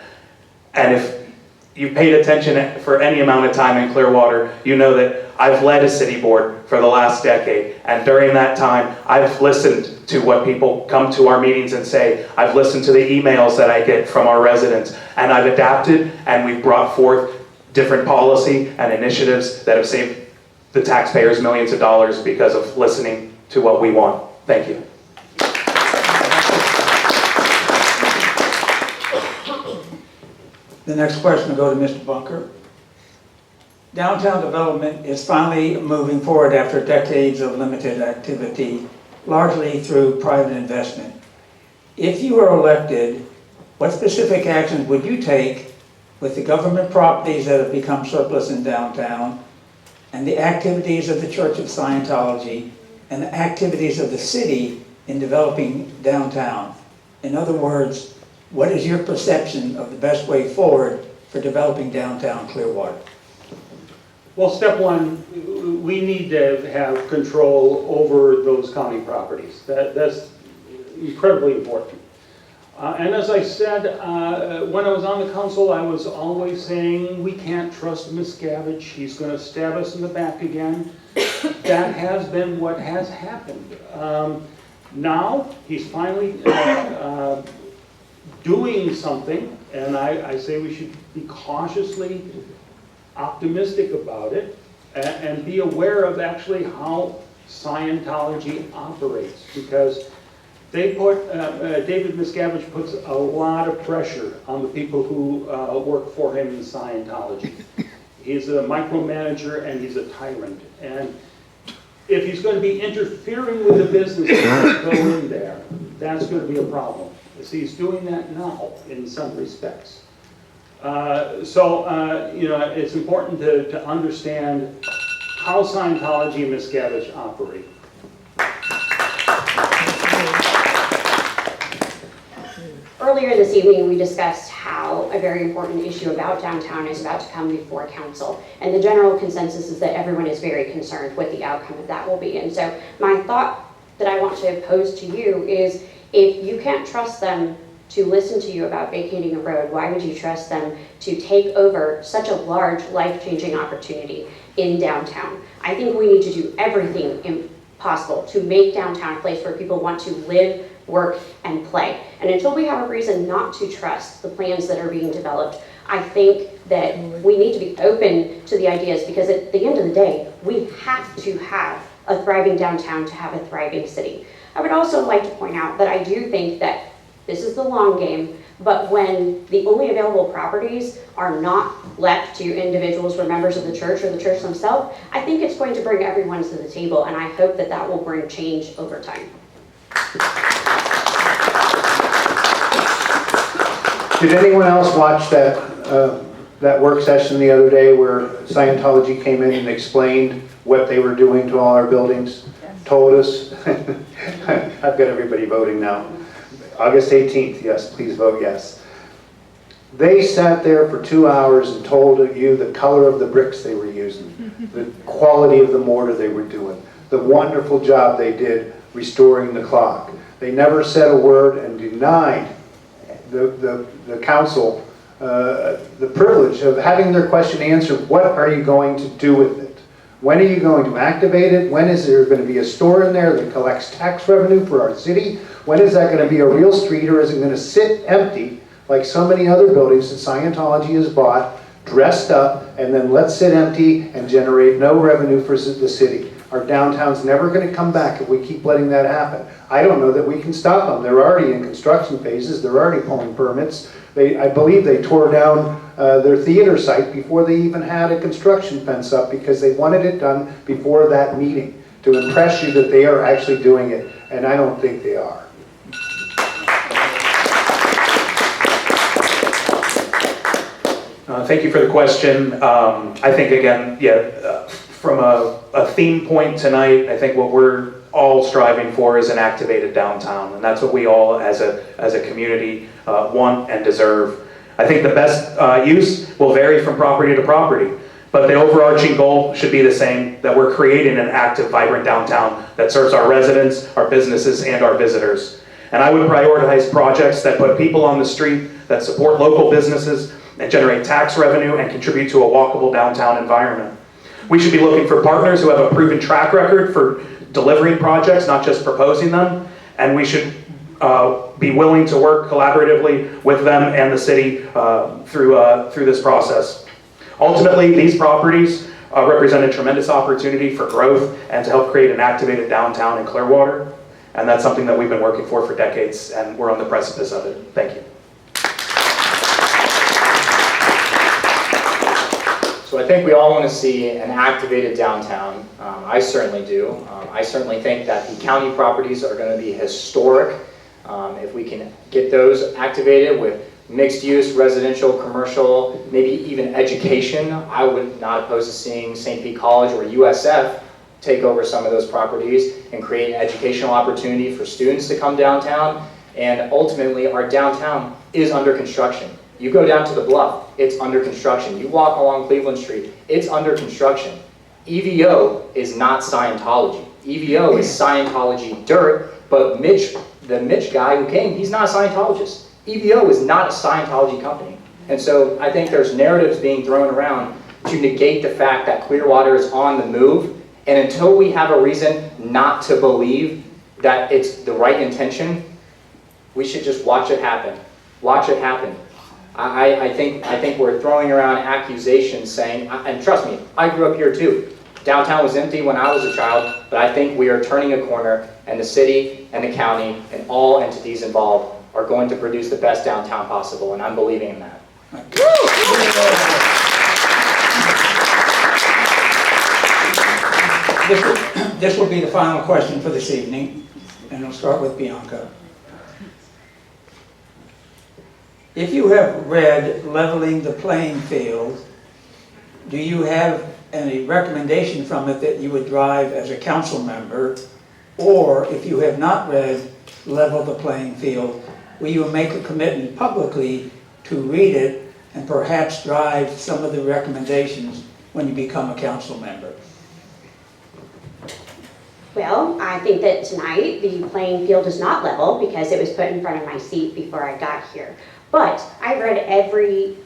[SPEAKER 5] And if you've paid attention for any amount of time in Clearwater, you know that I've led a city board for the last decade, and during that time, I've listened to what people come to our meetings and say. I've listened to the emails that I get from our residents, and I've adapted, and we've brought forth different policy and initiatives that have saved the taxpayers millions of dollars because of listening to what we want. Thank you.
[SPEAKER 1] The next question will go to Mr. Bunker. Downtown development is finally moving forward after decades of limited activity, largely through private investment. If you were elected, what specific actions would you take with the government properties that have become surplus in downtown, and the activities of the Church of Scientology, and the activities of the city in developing downtown? In other words, what is your perception of the best way forward for developing downtown Clearwater?
[SPEAKER 2] Well, step one, we need to have control over those county properties. That's incredibly important. And as I said, when I was on the council, I was always saying, we can't trust Miscavige. He's going to stab us in the back again. That has been what has happened. Now, he's finally doing something, and I say we should be cautiously optimistic about it and be aware of actually how Scientology operates, because they put, David Miscavige puts a lot of pressure on the people who work for him in Scientology. He's a micromanager and he's a tyrant. And if he's going to be interfering with the businesses that go in there, that's going to be a problem. See, he's doing that now in some respects. You know, it's important to understand how Scientology and Miscavige operate.
[SPEAKER 3] Earlier this evening, we discussed how a very important issue about downtown is about to come before council. And the general consensus is that everyone is very concerned what the outcome of that will be. And so my thought that I want to pose to you is, if you can't trust them to listen to you about vacating a road, why would you trust them to take over such a large, life-changing opportunity in downtown? I think we need to do everything possible to make downtown a place where people want to live, work, and play. And until we have a reason not to trust the plans that are being developed, I think that we need to be open to the ideas, because at the end of the day, we have to have a thriving downtown to have a thriving city. I would also like to point out that I do think that this is the long game, but when the only available properties are not left to individuals or members of the church or the church themselves, I think it's going to bring everyone to the table, and I hope that that will bring change over time.
[SPEAKER 4] Did anyone else watch that work session the other day where Scientology came in and explained what they were doing to all our buildings? Told us. I've got everybody voting now. August 18th, yes, please vote yes. They sat there for 2 hours and told you the color of the bricks they were using, the quality of the mortar they were doing, the wonderful job they did restoring the clock. They never said a word and denied the council the privilege of having their question answered. What are you going to do with it? When are you going to activate it? When is there going to be a store in there that collects tax revenue for our city? When is that going to be a real street, or is it going to sit empty like so many other buildings that Scientology has bought, dressed up, and then let sit empty and generate no revenue for the city? Our downtown's never going to come back if we keep letting that happen. I don't know that we can stop them. They're already in construction phases. They're already pulling permits. I believe they tore down their theater site before they even had a construction fence up, because they wanted it done before that meeting to impress you that they are actually doing it, and I don't think they are.
[SPEAKER 5] Thank you for the question. I think, again, from a theme point tonight, I think what we're all striving for is an activated downtown, and that's what we all as a community want and deserve. I think the best use will vary from property to property, but the overarching goal should be the same, that we're creating an active, vibrant downtown that serves our residents, our businesses, and our visitors. And I would prioritize projects that put people on the street, that support local businesses, and generate tax revenue and contribute to a walkable downtown environment. We should be looking for partners who have a proven track record for delivering projects, not just proposing them, and we should be willing to work collaboratively with them and the city through this process. Ultimately, these properties represent a tremendous opportunity for growth and to help create an activated downtown in Clearwater, and that's something that we've been working for decades, and we're on the precipice of it. Thank you.
[SPEAKER 6] So I think we all want to see an activated downtown. I certainly do. I certainly think that the county properties are going to be historic. If we can get those activated with mixed use, residential, commercial, maybe even education, I would not oppose to seeing St. Pete College or USF take over some of those properties and create an educational opportunity for students to come downtown. And ultimately, our downtown is under construction. You go down to the Bluff, it's under construction. You walk along Cleveland Street, it's under construction. EVO is not Scientology. EVO is Scientology dirt, but the Mitch guy who came, he's not a Scientologist. EVO is not a Scientology company. And so I think there's narratives being thrown around to negate the fact that Clearwater is on the move. And until we have a reason not to believe that it's the right intention, we should just watch it happen. Watch it happen. I think we're throwing around accusations saying, and trust me, I grew up here too. Downtown was empty when I was a child, but I think we are turning a corner, and the city and the county and all entities involved are going to produce the best downtown possible, and I'm believing in that.
[SPEAKER 1] This will be the final question for this evening, and we'll start with Bianca. If you have read Leveling the Playing Field, do you have and a recommendation from it that you would drive as a council member, or if you have not read Level the Playing Field, will you make a commitment publicly to read it and perhaps drive some of the recommendations when you become a council member?
[SPEAKER 3] Well, I think that tonight the playing field is not level because it was put in front of my seat before I got here. But I've read every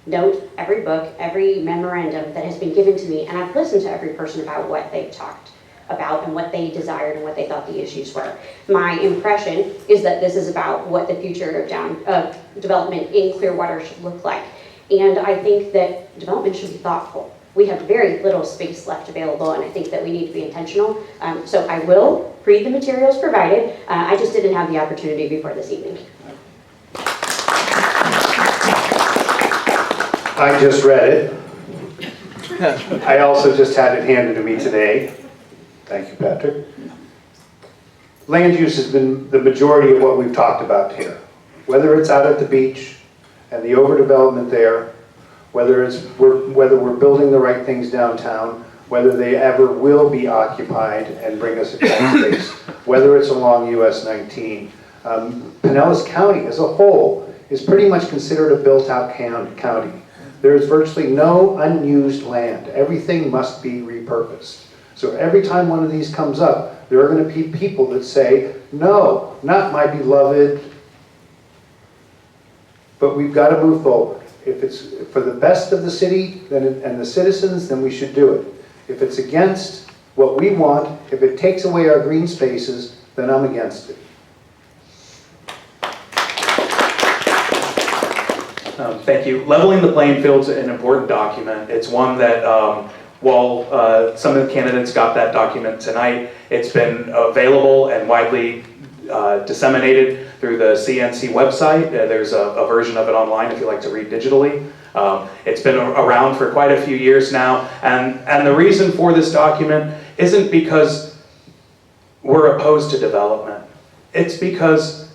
[SPEAKER 3] note, every book, every memorandum that has been given to me, and I've listened to every person about what they've talked about and what they desired and what they thought the issues were. My impression is that this is about what the future of development in Clearwater should look like. And I think that development should be thoughtful. We have very little space left available, and I think that we need to be intentional. So I will read the materials provided. I just didn't have the opportunity before this evening.
[SPEAKER 4] I just read it. I also just had it handed to me today. Thank you, Patrick. Land use has been the majority of what we've talked about here. Whether it's out at the beach and the overdevelopment there, whether we're building the right things downtown, whether they ever will be occupied and bring us a tax base, whether it's along US 19. Pinellas County as a whole is pretty much considered a built-out county. There is virtually no unused land. Everything must be repurposed. So every time one of these comes up, there are going to be people that say, no, not my beloved, but we've got to move forward. If it's for the best of the city and the citizens, then we should do it. If it's against what we want, if it takes away our green spaces, then I'm against it.
[SPEAKER 5] Thank you. Leveling the Playing Field is an important document. It's one that, while some of the candidates got that document tonight, it's been available and widely disseminated through the CNC website. There's a version of it online if you like to read digitally. It's been around for quite a few years now, and the reason for this document isn't because we're opposed to development. It's because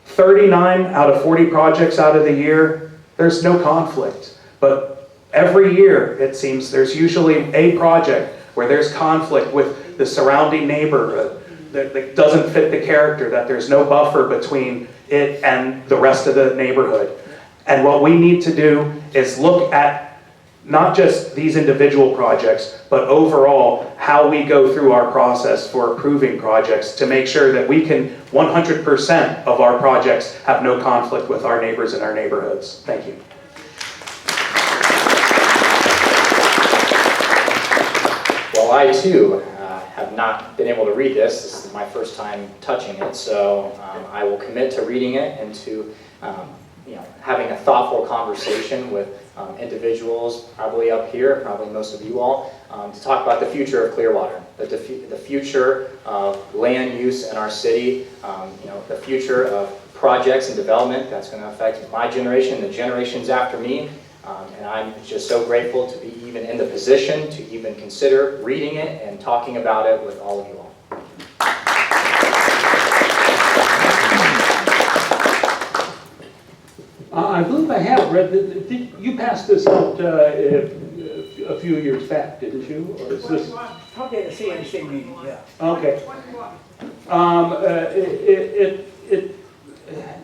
[SPEAKER 5] 39 out of 40 projects out of the year, there's no conflict. But every year, it seems, there's usually a project where there's conflict with the surrounding neighborhood that doesn't fit the character, that there's no buffer between it and the rest of the neighborhood. And what we need to do is look at not just these individual projects, but overall how we go through our process for approving projects to make sure that we can 100% of our projects have no conflict with our neighbors and our neighborhoods. Thank you.
[SPEAKER 6] Well, I too have not been able to read this. This is my first time touching it, so I will commit to reading it and to having a thoughtful conversation with individuals, probably up here, probably most of you all, to talk about the future of Clearwater, the future of land use in our city, the future of projects and development that's going to affect my generation, the generations after me. And I'm just so grateful to be even in the position to even consider reading it and talking about it with all of you all.
[SPEAKER 2] I believe I have read that. You passed this out a few years back, didn't you? Or is this?
[SPEAKER 1] Probably at the CNC meeting, yeah.
[SPEAKER 2] Okay.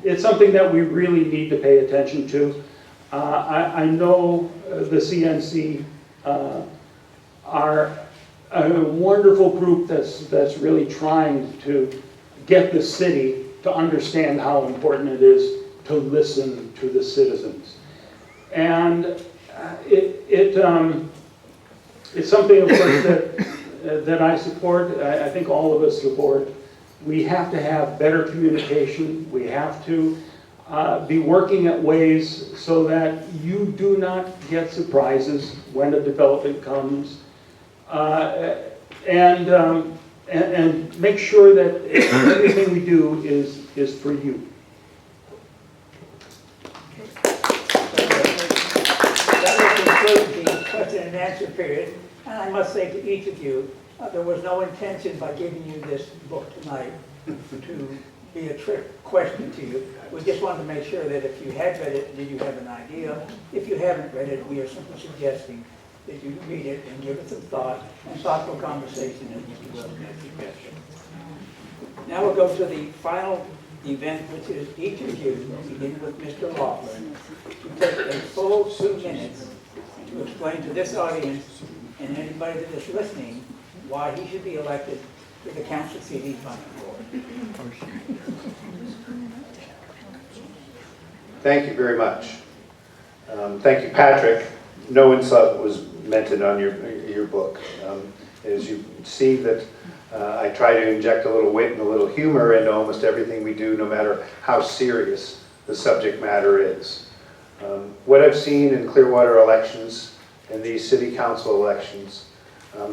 [SPEAKER 2] It's something that we really need to pay attention to. I know the CNC are a wonderful group that's really trying to get the city to understand how important it is to listen to the citizens. And it's something, of course, that I support. I think all of us support. We have to have better communication. We have to be working at ways so that you do not get surprises when a development comes, and make sure that everything we do is for you.
[SPEAKER 1] That will conclude the question and answer period. And I must say to each of you, there was no intention by giving you this book tonight to be a trick question to you. We just wanted to make sure that if you had read it, did you have an idea? If you haven't read it, we are simply suggesting that you read it and give it some thought and thoughtful conversation as Mr. Wilson has suggested. Now we'll go to the final event, which is each of you, beginning with Mr. Laughlin, to take a full 2 minutes to explain to this audience and anybody that is listening why he should be elected to the council seat he's running for.
[SPEAKER 4] Thank you very much. Thank you, Patrick. No insult was meant on your book. As you see that I try to inject a little wit and a little humor into almost everything we do, no matter how serious the subject matter is. What I've seen in Clearwater elections, in these city council elections,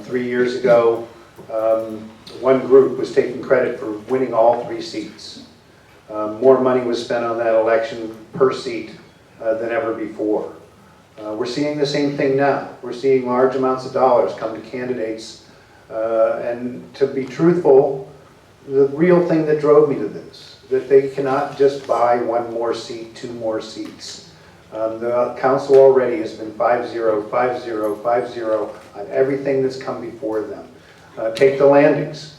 [SPEAKER 4] 3 years ago, one group was taking credit for winning all 3 seats. More money was spent on that election per seat than ever before. We're seeing the same thing now. We're seeing large amounts of dollars come to candidates. And to be truthful, the real thing that drove me to this, that they cannot just buy 1 more seat, 2 more seats. The council already has been 5-0, 5-0, 5-0 on everything that's come before them. Take the landings.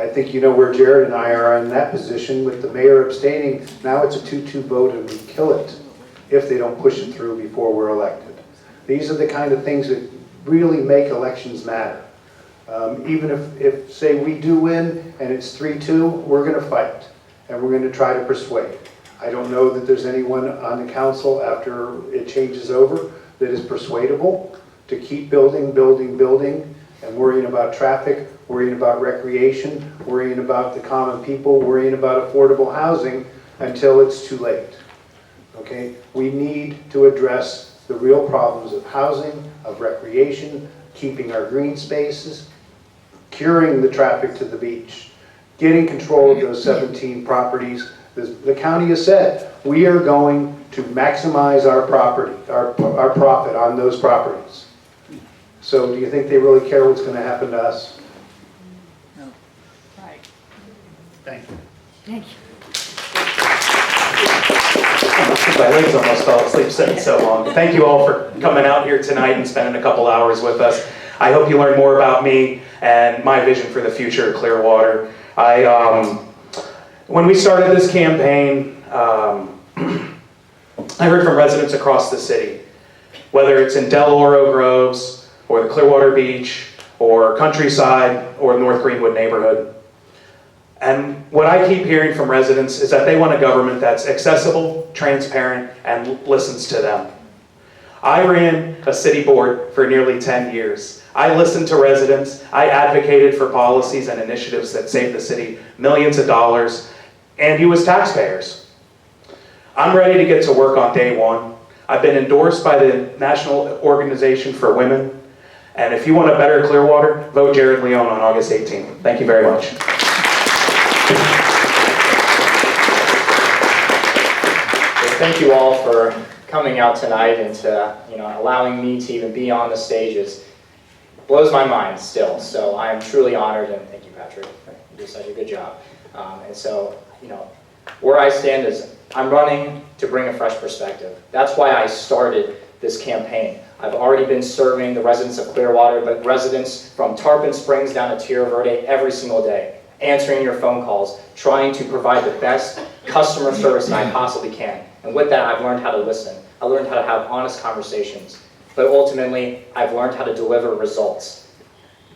[SPEAKER 4] I think you know where Jared and I are in that position with the mayor abstaining. Now it's a 2-2 vote and we kill it if they don't push it through before we're elected. These are the kind of things that really make elections matter. Even if, say, we do win and it's 3-2, we're going to fight and we're going to try to persuade. I don't know that there's anyone on the council after it changes over that is persuadable to keep building, building, building, and worrying about traffic, worrying about recreation, worrying about the common people, worrying about affordable housing until it's too late. Okay? We need to address the real problems of housing, of recreation, keeping our green spaces, curing the traffic to the beach, getting control of those 17 properties. The county has said we are going to maximize our property, our profit on those properties. So do you think they really care what's going to happen to us?
[SPEAKER 1] No. Right.
[SPEAKER 4] Thank you.
[SPEAKER 1] Thank you.
[SPEAKER 5] My legs almost fell asleep sitting so long. Thank you all for coming out here tonight and spending a couple hours with us. I hope you learn more about me and my vision for the future of Clearwater. When we started this campaign, I heard from residents across the city, whether it's in Del Oro Groves, or the Clearwater Beach, or Countryside, or North Greenwood neighborhood. And what I keep hearing from residents is that they want a government that's accessible, transparent, and listens to them. I ran a city board for nearly 10 years. I listened to residents, I advocated for policies and initiatives that saved the city millions of dollars, and you as taxpayers. I'm ready to get to work on day one. I've been endorsed by the National Organization for Women, and if you want a better Clearwater, vote Jared Leone on August 18th. Thank you very much.
[SPEAKER 6] Thank you all for coming out tonight and to, allowing me to even be on the stages. Blows my mind still. So I am truly honored, and thank you, Patrick. You did such a good job. And so, where I stand is I'm running to bring a fresh perspective. That's why I started this campaign. I've already been serving the residents of Clearwater, but residents from Tarpon Springs down to Tierra Verde every single day, answering your phone calls, trying to provide the best customer service that I possibly can. And with that, I've learned how to listen. I learned how to have honest conversations. But ultimately, I've learned how to deliver results.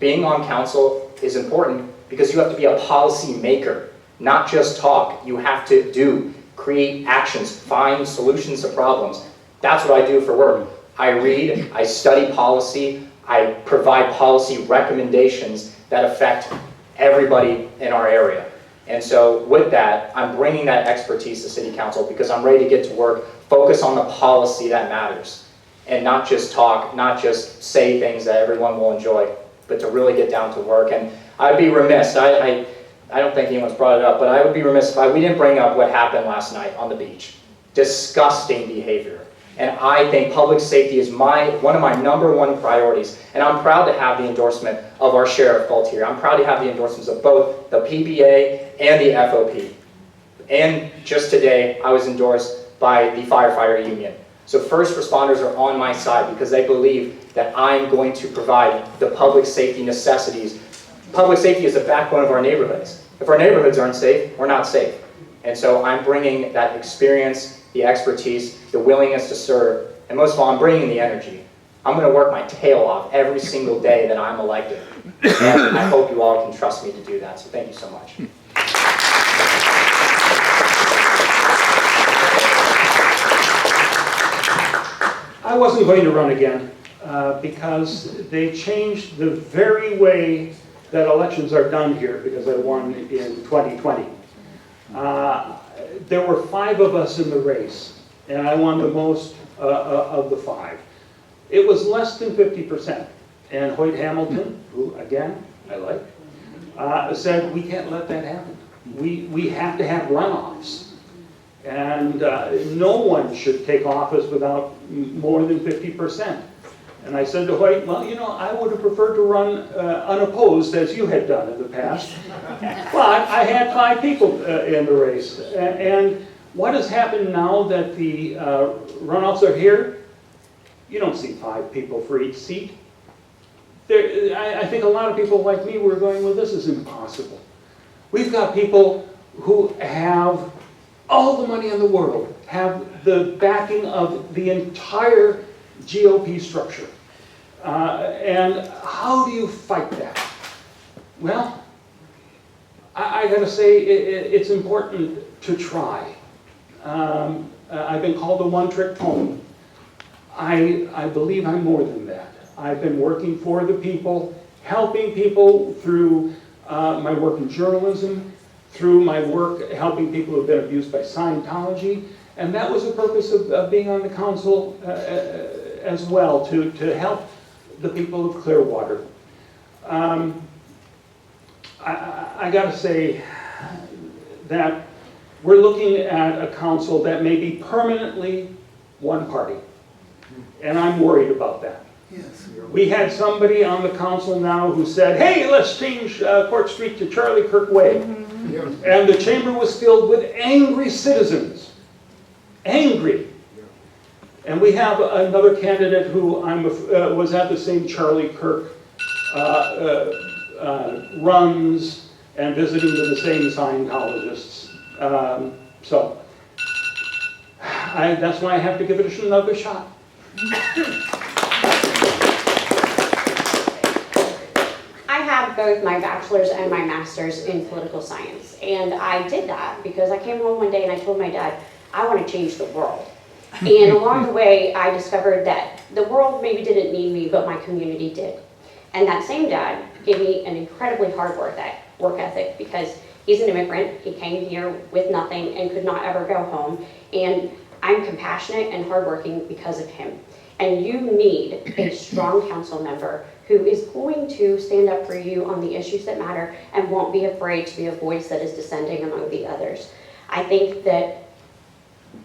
[SPEAKER 6] Being on council is important because you have to be a policy maker, not just talk. You have to do, create actions, find solutions to problems. That's what I do for work. I read, I study policy, I provide policy recommendations that affect everybody in our area. And so with that, I'm bringing that expertise to City Council because I'm ready to get to work, focus on the policy that matters, and not just talk, not just say things that everyone will enjoy, but to really get down to work. And I'd be remiss, I don't think anyone's brought it up, but I would be remiss if we didn't bring up what happened last night on the beach. Disgusting behavior. And I think public safety is one of my #1 priorities. And I'm proud to have the endorsement of our Sheriff Galtier. I'm proud to have the endorsements of both the PBA and the FOP. And just today, I was endorsed by the firefighter union. So first responders are on my side because they believe that I'm going to provide the public safety necessities. Public safety is the backbone of our neighborhoods. If our neighborhoods aren't safe, we're not safe. And so I'm bringing that experience, the expertise, the willingness to serve, and most of all, I'm bringing the energy. I'm going to work my tail off every single day that I'm elected. And I hope you all can trust me to do that, so thank you so much.
[SPEAKER 2] I wasn't going to run again because they changed the very way that elections are done here because I won in 2020. There were 5 of us in the race, and I won the most of the 5. It was less than 50%. And Hoyt Hamilton, who again I like, said we can't let that happen. We have to have runoffs. And no one should take office without more than 50%. And I said to Hoyt, well, you know, I would have preferred to run unopposed as you had done in the past. But I had 5 people in the race. And what has happened now that the runoffs are here? You don't see 5 people for each seat. I think a lot of people like me were going, well, this is impossible. We've got people who have all the money in the world, have the backing of the entire GOP structure. And how do you fight that? Well, I got to say it's important to try. I've been called a one-trick pony. I believe I'm more than that. I've been working for the people, helping people through my work in journalism, through my work helping people who've been abused by Scientology, and that was the purpose of being on the council as well, to help the people of Clearwater. I got to say that we're looking at a council that may be permanently one party, and I'm worried about that.
[SPEAKER 7] Yes.
[SPEAKER 2] We had somebody on the council now who said, hey, let's change Court Street to Charlie Kirk Way. And the chamber was filled with angry citizens. Angry. And we have another candidate who was at the same Charlie Kirk runs and visiting with the same Scientologists. So that's why I have to give it another shot.
[SPEAKER 3] I have both my bachelor's and my master's in political science. And I did that because I came home one day and I told my dad, I want to change the world. And along the way, I discovered that the world maybe didn't need me, but my community did. And that same dad gave me an incredibly hard work ethic because he's an immigrant. He came here with nothing and could not ever go home. And I'm compassionate and hardworking because of him. And you need a strong council member who is going to stand up for you on the issues that matter and won't be afraid to be a voice that is dissenting among the others. I think that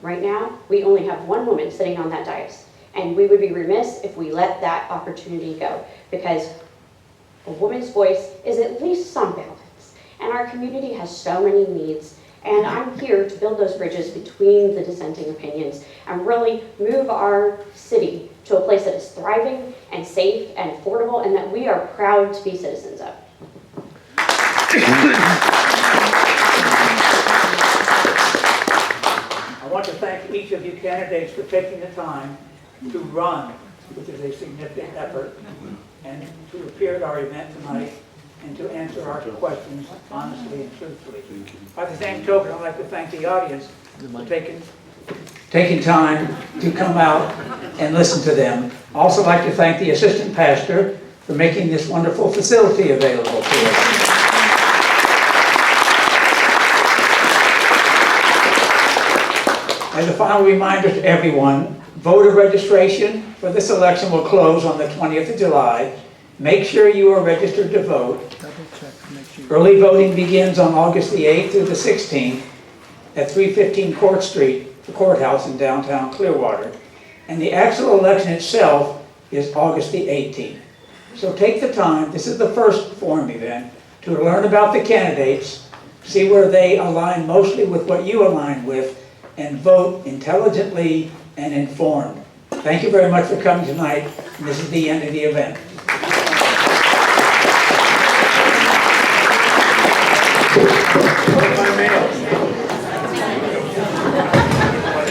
[SPEAKER 3] right now, we only have one woman sitting on that dais, and we would be remiss if we let that opportunity go, because a woman's voice is at least some balance, and our community has so many needs, and I'm here to build those bridges between the dissenting opinions and really move our city to a place that is thriving and safe and affordable, and that we are proud to be citizens of.
[SPEAKER 1] I want to thank each of you candidates for taking the time to run, which is a significant effort, and to appear at our event tonight and to answer our questions honestly and truthfully. By the same token, I'd like to thank the audience for taking time to come out and listen to them. I'd also like to thank the assistant pastor for making this wonderful facility available to us. As a final reminder to everyone, voter registration for this election will close on the 20th of July. Make sure you are registered to vote. Early voting begins on August the 8th through the 16th at 315 Court Street, the courthouse in downtown Clearwater. And the actual election itself is August the 18th. So take the time, this is the first forum event, to learn about the candidates, see where they align mostly with what you align with, and vote intelligently and informed. Thank you very much for coming tonight. This is the end of the event.
[SPEAKER 5] My man.